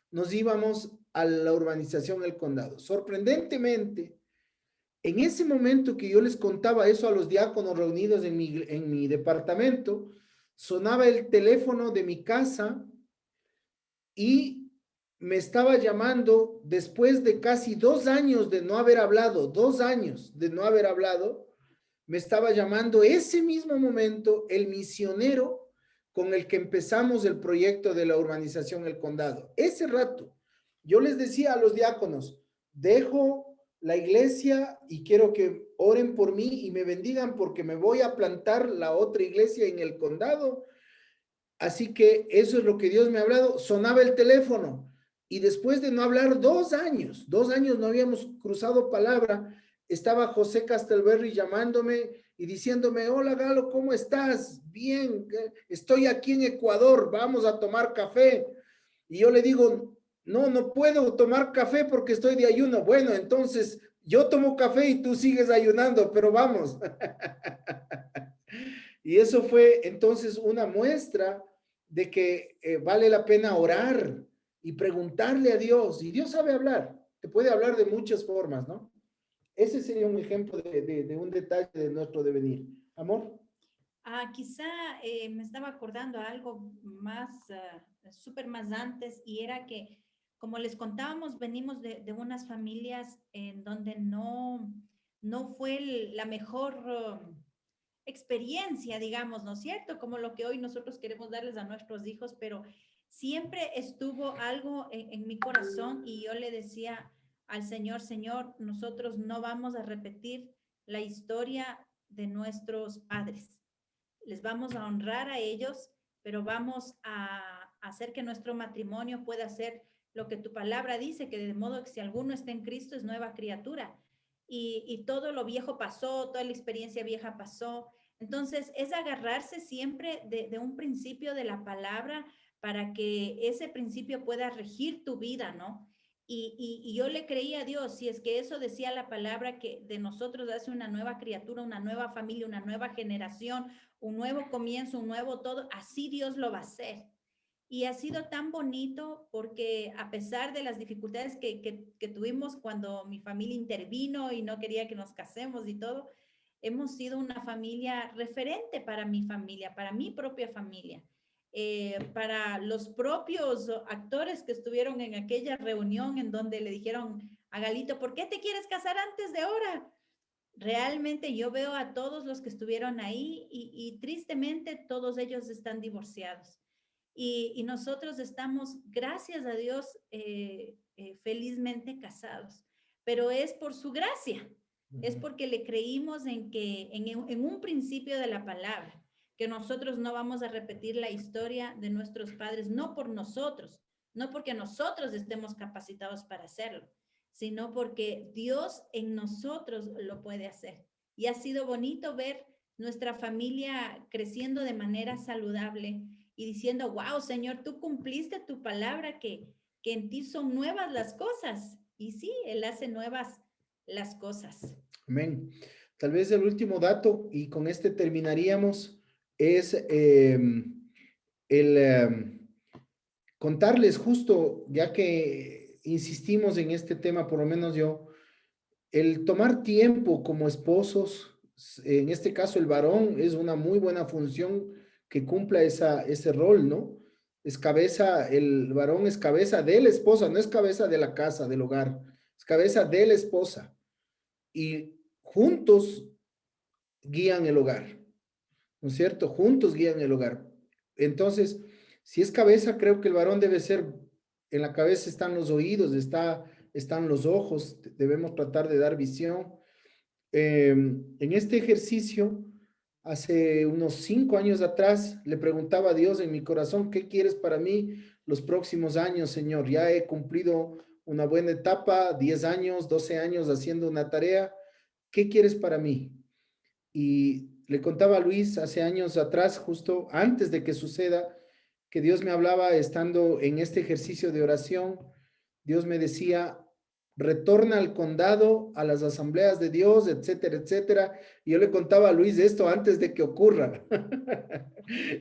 nos íbamos a la urbanización El Condado. Sorprendentemente, en ese momento que yo les contaba eso a los diáconos reunidos en mi departamento, sonaba el teléfono de mi casa y me estaba llamando después de casi 2 años de no haber hablado, 2 años de no haber hablado, me estaba llamando ese mismo momento el misionero con el que empezamos el proyecto de la urbanización El Condado. Ese rato, yo les decía a los diáconos, dejo la iglesia y quiero que oren por mí y me bendigan porque me voy a plantar la otra iglesia en El Condado. Así que eso es lo que Dios me ha hablado. Sonaba el teléfono y después de no hablar 2 años no habíamos cruzado palabra, estaba José Castelberry llamándome y diciéndome, hola Galo, ¿cómo estás? Bien, estoy aquí en Ecuador, vamos a tomar café. Y yo le digo, no puedo tomar café porque estoy de ayuno. Bueno, entonces yo tomo café y tú sigues ayunando, pero vamos. Y eso fue entonces una muestra de que vale la pena orar y preguntarle a Dios, y Dios sabe hablar, te puede hablar de muchas formas, ¿no? Ese sería un ejemplo de un detalle de nuestro devenir. Amor. Quizá me estaba acordando algo más, súper más antes, y era que, como les contábamos, venimos de unas familias en donde no fue la mejor experiencia, digamos, ¿no es cierto? Como lo que hoy nosotros queremos darles a nuestros hijos, pero siempre estuvo algo en mi corazón y yo le decía al Señor, Señor, nosotros no vamos a repetir la historia de nuestros padres. Les vamos a honrar a ellos, pero vamos a hacer que nuestro matrimonio pueda ser lo que tu palabra dice, que de modo que si alguno está en Cristo es nueva criatura. Y todo lo viejo pasó, toda la experiencia vieja pasó. Entonces, es agarrarse siempre de un principio de la palabra para que ese principio pueda regir tu vida, ¿no? Y yo le creí a Dios, si es que eso decía la palabra, que de nosotros hace una nueva criatura, una nueva familia, una nueva generación, un nuevo comienzo, un nuevo todo, así Dios lo va a hacer. Y ha sido tan bonito porque a pesar de las dificultades que tuvimos cuando mi familia intervino y no quería que nos casemos y todo, hemos sido una familia referente para mi familia, para mi propia familia. Para los propios actores que estuvieron en aquella reunión en donde le dijeron a Galito, ¿por qué te quieres casar antes de ahora? Realmente yo veo a todos los que estuvieron ahí y tristemente todos ellos están divorciados. Y nosotros estamos, gracias a Dios, felizmente casados. Pero es por su gracia, es porque le creímos en un principio de la palabra, que nosotros no vamos a repetir la historia de nuestros padres, no por nosotros, no porque nosotros estemos capacitados para hacerlo, sino porque Dios en nosotros lo puede hacer. Y ha sido bonito ver nuestra familia creciendo de manera saludable y diciendo, wow, Señor, tú cumpliste tu palabra, que en ti son nuevas las cosas. Y sí, Él hace nuevas las cosas. Amén. Tal vez el último dato, y con este terminaríamos, es contarles justo, ya que insistimos en este tema, por lo menos yo, el tomar tiempo como esposos, en este caso el varón, es una muy buena función que cumpla ese rol, ¿no? Es cabeza, el varón es cabeza de la esposa, no es cabeza de la casa, del hogar, es cabeza de la esposa. Y juntos guían el hogar, ¿no es cierto? Juntos guían el hogar. Entonces, si es cabeza, creo que el varón debe ser, en la cabeza están los oídos, están los ojos, debemos tratar de dar visión. En este ejercicio, hace unos 5 años atrás, le preguntaba a Dios en mi corazón, ¿qué quieres para mí los próximos años, Señor? Ya he cumplido una buena etapa, 10 años, 12 años haciendo una tarea. ¿Qué quieres para mí? Y le contaba a Luis hace años atrás, justo antes de que suceda, que Dios me hablaba estando en este ejercicio de oración. Dios me decía, retorna al condado, a las asambleas de Dios, etcétera, etcétera. Y yo le contaba a Luis esto antes de que ocurra.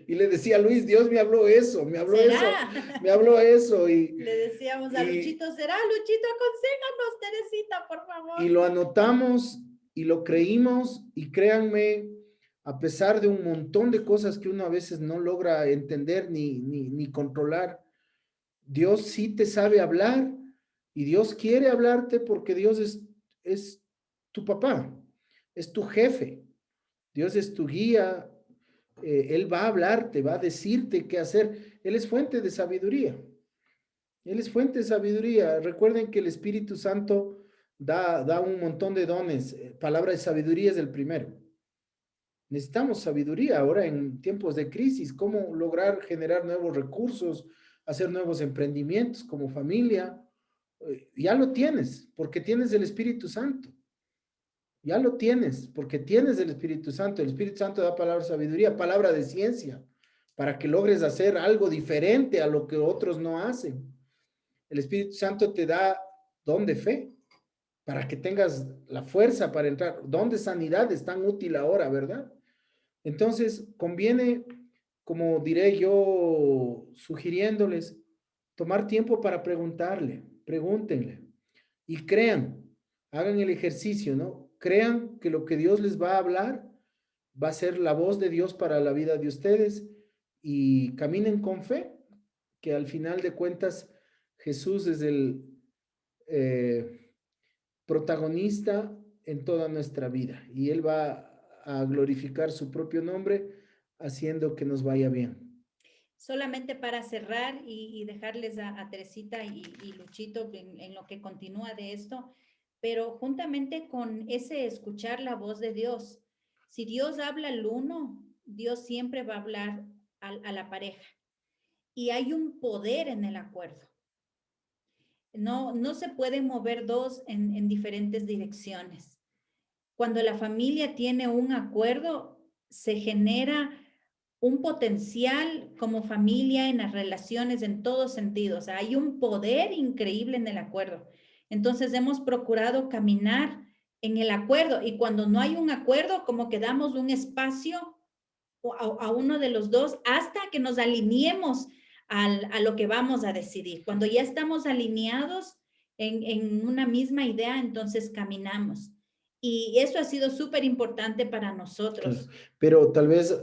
Y le decía a Luis, Dios me habló eso, me habló ¿Será? eso, me habló eso. Y le decíamos a Luchito, ¿será? Luchito, aconséjanos, Teresita, por favor. Y lo anotamos y lo creímos, y créanme, a pesar de un montón de cosas que uno a veces no logra entender ni controlar, Dios sí te sabe hablar, y Dios quiere hablarte porque Dios es tu papá, es tu jefe, Dios es tu guía, Él va a hablarte, va a decirte qué hacer. Él es fuente de sabiduría. Él es fuente de sabiduría. Recuerden que el Espíritu Santo da un montón de dones. Palabra de sabiduría es el primero. Necesitamos sabiduría ahora en tiempos de crisis. ¿Cómo lograr generar nuevos recursos, hacer nuevos emprendimientos como familia? Ya lo tienes, porque tienes el Espíritu Santo. Ya lo tienes, porque tienes el Espíritu Santo. El Espíritu Santo da palabra de sabiduría, palabra de ciencia, para que logres hacer algo diferente a lo que otros no hacen. El Espíritu Santo te da don de fe, para que tengas la fuerza para entrar. Don de sanidad es tan útil ahora, ¿verdad? Entonces, conviene como diré yo, sugiriéndoles, tomar tiempo para pregúntenle y crean, hagan el ejercicio, ¿no? Crean que lo que Dios les va a hablar va a ser la voz de Dios para la vida de ustedes y caminen con fe, que al final de cuentas Jesús es el protagonista en toda nuestra vida y Él va a glorificar su propio nombre haciendo que nos vaya bien. Solamente para cerrar y dejarles a Teresita y Luchito en lo que continúa de esto, pero juntamente con ese escuchar la voz de Dios, si Dios habla al uno, Dios siempre va a hablar a la pareja. Y hay un poder en el acuerdo. No se pueden mover dos en diferentes direcciones. Cuando la familia tiene un acuerdo, se genera un potencial como familia en las relaciones en todos sentidos. Hay un poder increíble en el acuerdo. Entonces hemos procurado caminar en el acuerdo y cuando no hay un acuerdo, como que damos un espacio a uno de los dos hasta que nos alineemos a lo que vamos a decidir. Cuando ya estamos alineados en una misma idea, entonces caminamos. Y eso ha sido súper importante para nosotros. Pero tal vez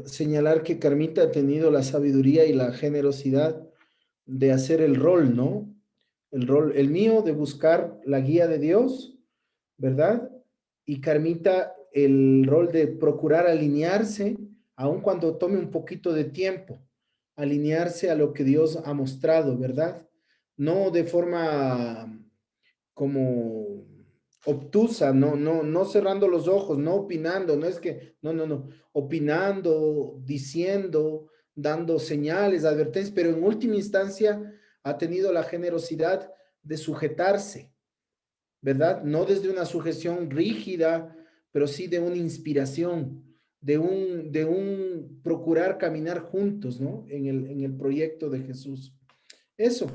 señalar que Carmita ha tenido la sabiduría y la generosidad de hacer el rol, ¿no? El mío de buscar la guía de Dios, ¿verdad? Y Carmita el rol de procurar alinearse, aun cuando tome un poquito de tiempo, alinearse a lo que Dios ha mostrado, ¿verdad? No de forma como obtusa, no cerrando los ojos, no opinando, no es que, no, opinando, diciendo, dando señales, advertencias, pero en última instancia ha tenido la generosidad de sujetarse, ¿verdad? No desde una sujeción rígida, pero sí de una inspiración, de un procurar caminar juntos, ¿no? En el proyecto de Jesús. Eso.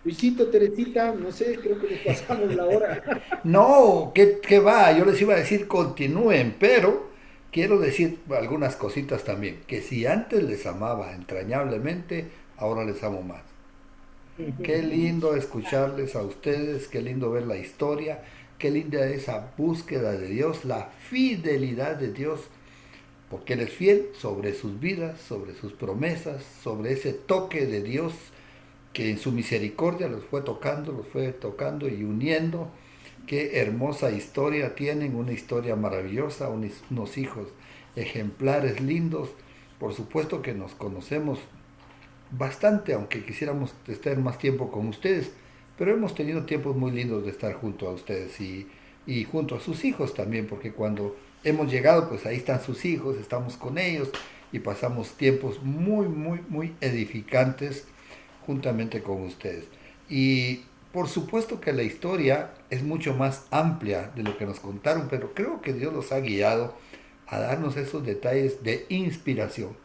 Luisito, Teresita, no sé, creo que nos pasamos la hora. No, ¿qué va? Yo les iba a decir continúen, pero quiero decir algunas cositas también. Que si antes les amaba entrañablemente, ahora les amo más. Qué lindo escucharles a ustedes, qué lindo ver la historia, qué linda esa búsqueda de Dios, la fidelidad de Dios, porque Él es fiel sobre sus vidas, sobre sus promesas, sobre ese toque de Dios que en su misericordia los fue tocando y uniendo. Qué hermosa historia tienen, una historia maravillosa, unos hijos ejemplares, lindos. Por supuesto que nos conocemos bastante, aunque quisiéramos estar más tiempo con ustedes, pero hemos tenido tiempos muy lindos de estar junto a ustedes y junto a sus hijos también, porque cuando hemos llegado, pues ahí están sus hijos, estamos con ellos y pasamos tiempos muy edificantes juntamente con ustedes. Y por supuesto que la historia es mucho más amplia de lo que nos contaron, pero creo que Dios los ha guiado a darnos esos detalles de inspiración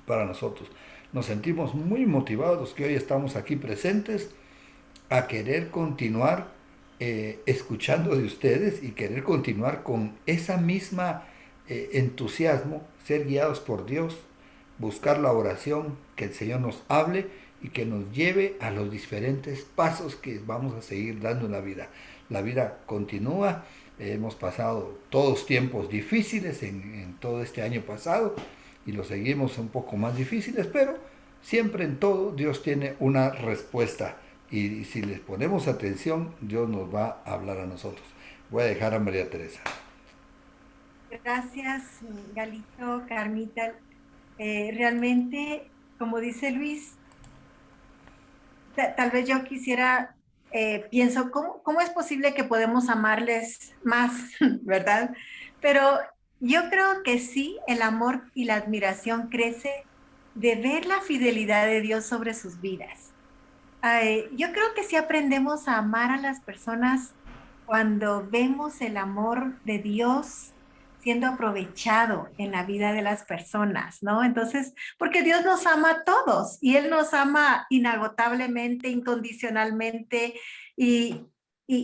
para nosotros. Nos sentimos muy motivados los que hoy estamos aquí presentes a querer continuar escuchando de ustedes y querer continuar con esa misma entusiasmo, ser guiados por Dios, buscar la oración, que el Señor nos hable y que nos lleve a los diferentes pasos que vamos a seguir dando en la vida. La vida continúa, hemos pasado todos tiempos difíciles en todo este año pasado y lo seguimos un poco más difíciles, pero siempre en todo Dios tiene una respuesta y si les ponemos atención, Dios nos va a hablar a nosotros. Voy a dejar a María Teresa. Gracias, Galito, Carmita. Realmente, como dice Luis, tal vez yo quisiera, pienso, ¿cómo es posible que podemos amarles más, verdad? Pero yo creo que sí, el amor y la admiración crece de ver la fidelidad de Dios sobre sus vidas. Yo creo que sí aprendemos a amar a las personas cuando vemos el amor de Dios siendo aprovechado en la vida de las personas, ¿no? Entonces, porque Dios nos ama a todos y Él nos ama inagotablemente, incondicionalmente,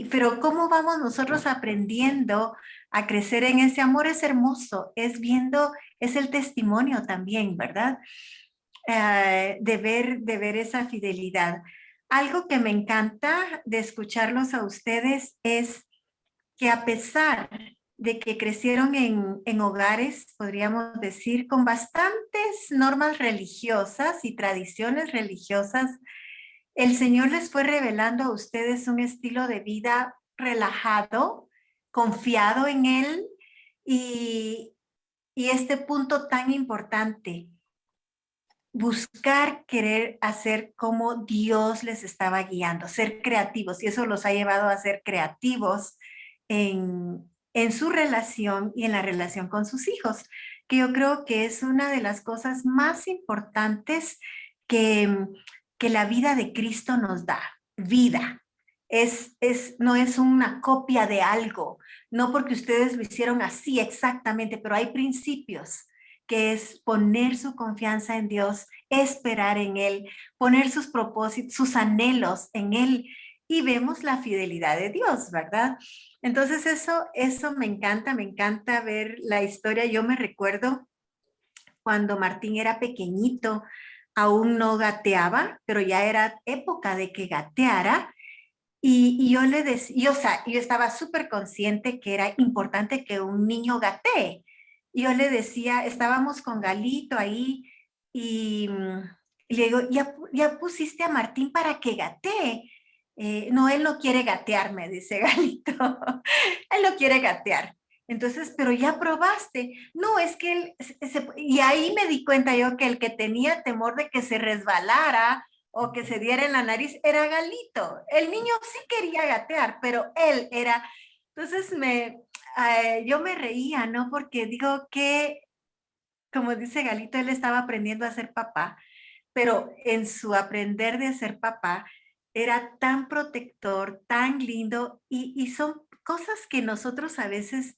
pero ¿cómo vamos nosotros aprendiendo a crecer en ese amor? Es hermoso, es viendo es el testimonio también, ¿verdad? De ver esa fidelidad. Algo que me encanta de escucharlos a ustedes es que a pesar de que crecieron en hogares, podríamos decir, con bastantes normas religiosas y tradiciones religiosas, el Señor les fue revelando a ustedes un estilo de vida relajado, confiado en Él y este punto tan importante, buscar querer hacer como Dios les estaba guiando, ser creativos, y eso los ha llevado a ser creativos en su relación y en la relación con sus hijos, que yo creo que es una de las cosas más importantes que la vida de Cristo nos da, vida. No es una copia de algo, no porque ustedes lo hicieron así exactamente, pero hay principios que es poner su confianza en Dios, esperar en Él, poner sus propósitos, sus anhelos en Él, y vemos la fidelidad de Dios, ¿verdad? Entonces eso me encanta ver la historia. Yo me recuerdo cuando Martín era pequeñito, aún no gateaba, pero ya era época de que gateara. Y yo le decía, o sea, yo estaba súper consciente que era importante que un niño gatee. Y yo le decía, estábamos con Galito ahí y le digo, ya pusiste a Martín para que gatee. No, él no quiere gatear, me dice Galito. Él no quiere gatear. Entonces, pero ya probaste. No, es que él, y ahí me di cuenta yo que el que tenía temor de que se resbalara o que se diera en la nariz era Galito. El niño sí quería gatear, pero él era. Entonces yo me reía, ¿no? Porque digo que, como dice Galito, él estaba aprendiendo a ser papá, pero en su aprender de ser papá era tan protector, tan lindo, y son cosas que nosotros a veces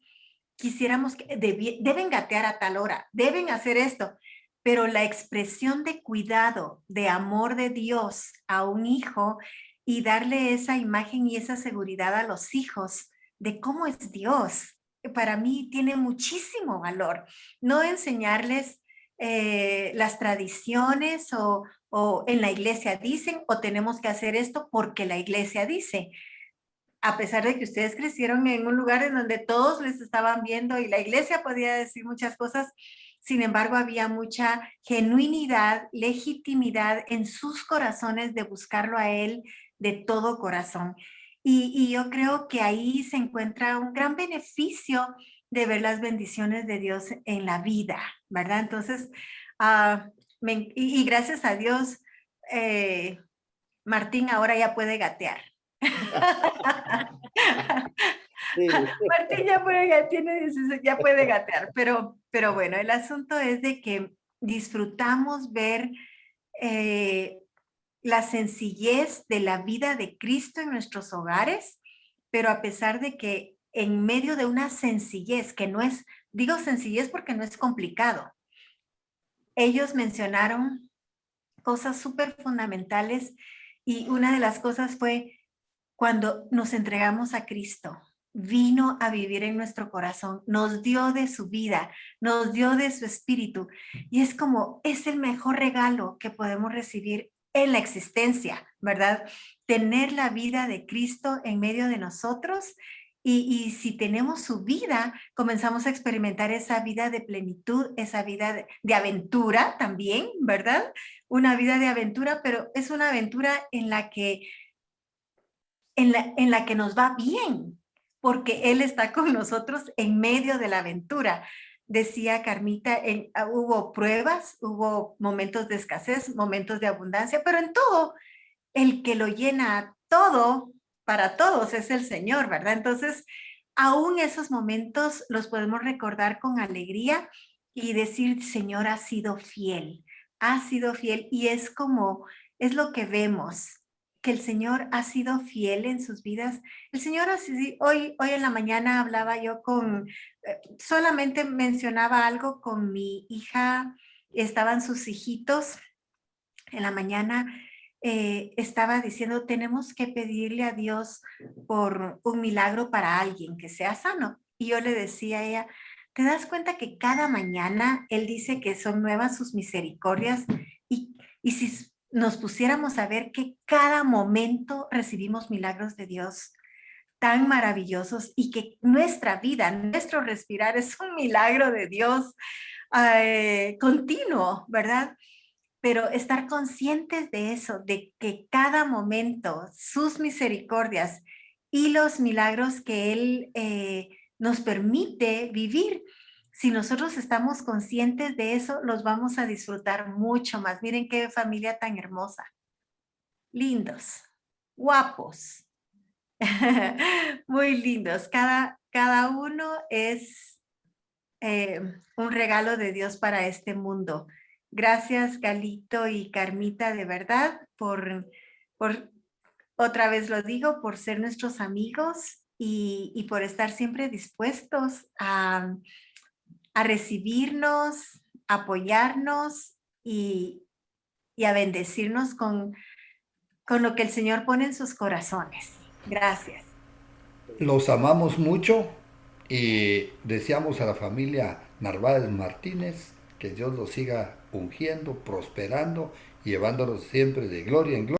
quisiéramos que deben gatear a tal hora, deben hacer esto, pero la expresión de cuidado, de amor de Dios a un hijo y darle esa imagen y esa seguridad a los hijos de cómo es Dios, para mí tiene muchísimo valor. No enseñarles las tradiciones o en la iglesia dicen o tenemos que hacer esto porque la iglesia dice, a pesar de que ustedes crecieron en un lugar en donde todos les estaban viendo y la iglesia podía decir muchas cosas, sin embargo había mucha genuinidad, legitimidad en sus corazones de buscarlo a Él de todo corazón. Y yo creo que ahí se encuentra un gran beneficio de ver las bendiciones de Dios en la vida, ¿verdad? Entonces, y gracias a Dios, Martín ahora ya puede gatear. Sí. Martín ya puede gatear, pero bueno, el asunto es de que disfrutamos ver la sencillez de la vida de Cristo en nuestros hogares, pero a pesar de que en medio de una sencillez, que no es, digo sencillez porque no es complicado, ellos mencionaron cosas súper fundamentales y una de las cosas fue cuando nos entregamos a Cristo, vino a vivir en nuestro corazón, nos dio de su vida, nos dio de su espíritu. Y es como, es el mejor regalo que podemos recibir en la existencia, ¿verdad? Tener la vida de Cristo en medio de nosotros. Y si tenemos su vida, comenzamos a experimentar esa vida de plenitud, esa vida de aventura también, ¿verdad? Una vida de aventura, pero es una aventura en la que nos va bien, porque Él está con nosotros en medio de la aventura. Decía Carmita, hubo pruebas, hubo momentos de escasez, momentos de abundancia, pero en todo, el que lo llena todo para todos es el Señor, ¿verdad? Entonces, aún esos momentos los podemos recordar con alegría y decir, Señor, ha sido fiel, y es como, es lo que vemos, que el Señor ha sido fiel en sus vidas. El Señor, hoy en la mañana hablaba yo solamente mencionaba algo con mi hija, estaban sus hijitos en la mañana, estaba diciendo, tenemos que pedirle a Dios por un milagro para alguien que sea sano. Y yo le decía a ella, ¿Te das cuenta que cada mañana Él dice que son nuevas sus misericordias? Y si nos pusiéramos a ver que cada momento recibimos milagros de Dios tan maravillosos y que nuestra vida, nuestro respirar es un milagro de Dios continuo, ¿verdad? Pero estar conscientes de eso, de que cada momento sus misericordias y los milagros que Él nos permite vivir, si nosotros estamos conscientes de eso, los vamos a disfrutar mucho más. Miren qué familia tan hermosa. Lindos, guapos, muy lindos. Cada uno es un regalo de Dios para este mundo. Gracias, Galito y Carmita, de verdad, por otra vez lo digo, por ser nuestros amigos y por estar siempre dispuestos a recibirnos, apoyarnos y a bendecirnos con lo que el Señor pone en sus corazones. Gracias. Los amamos mucho y deseamos a la familia Narváez Martínez que Dios los siga ungiendo, prosperando, llevándolos siempre de gloria en gloria.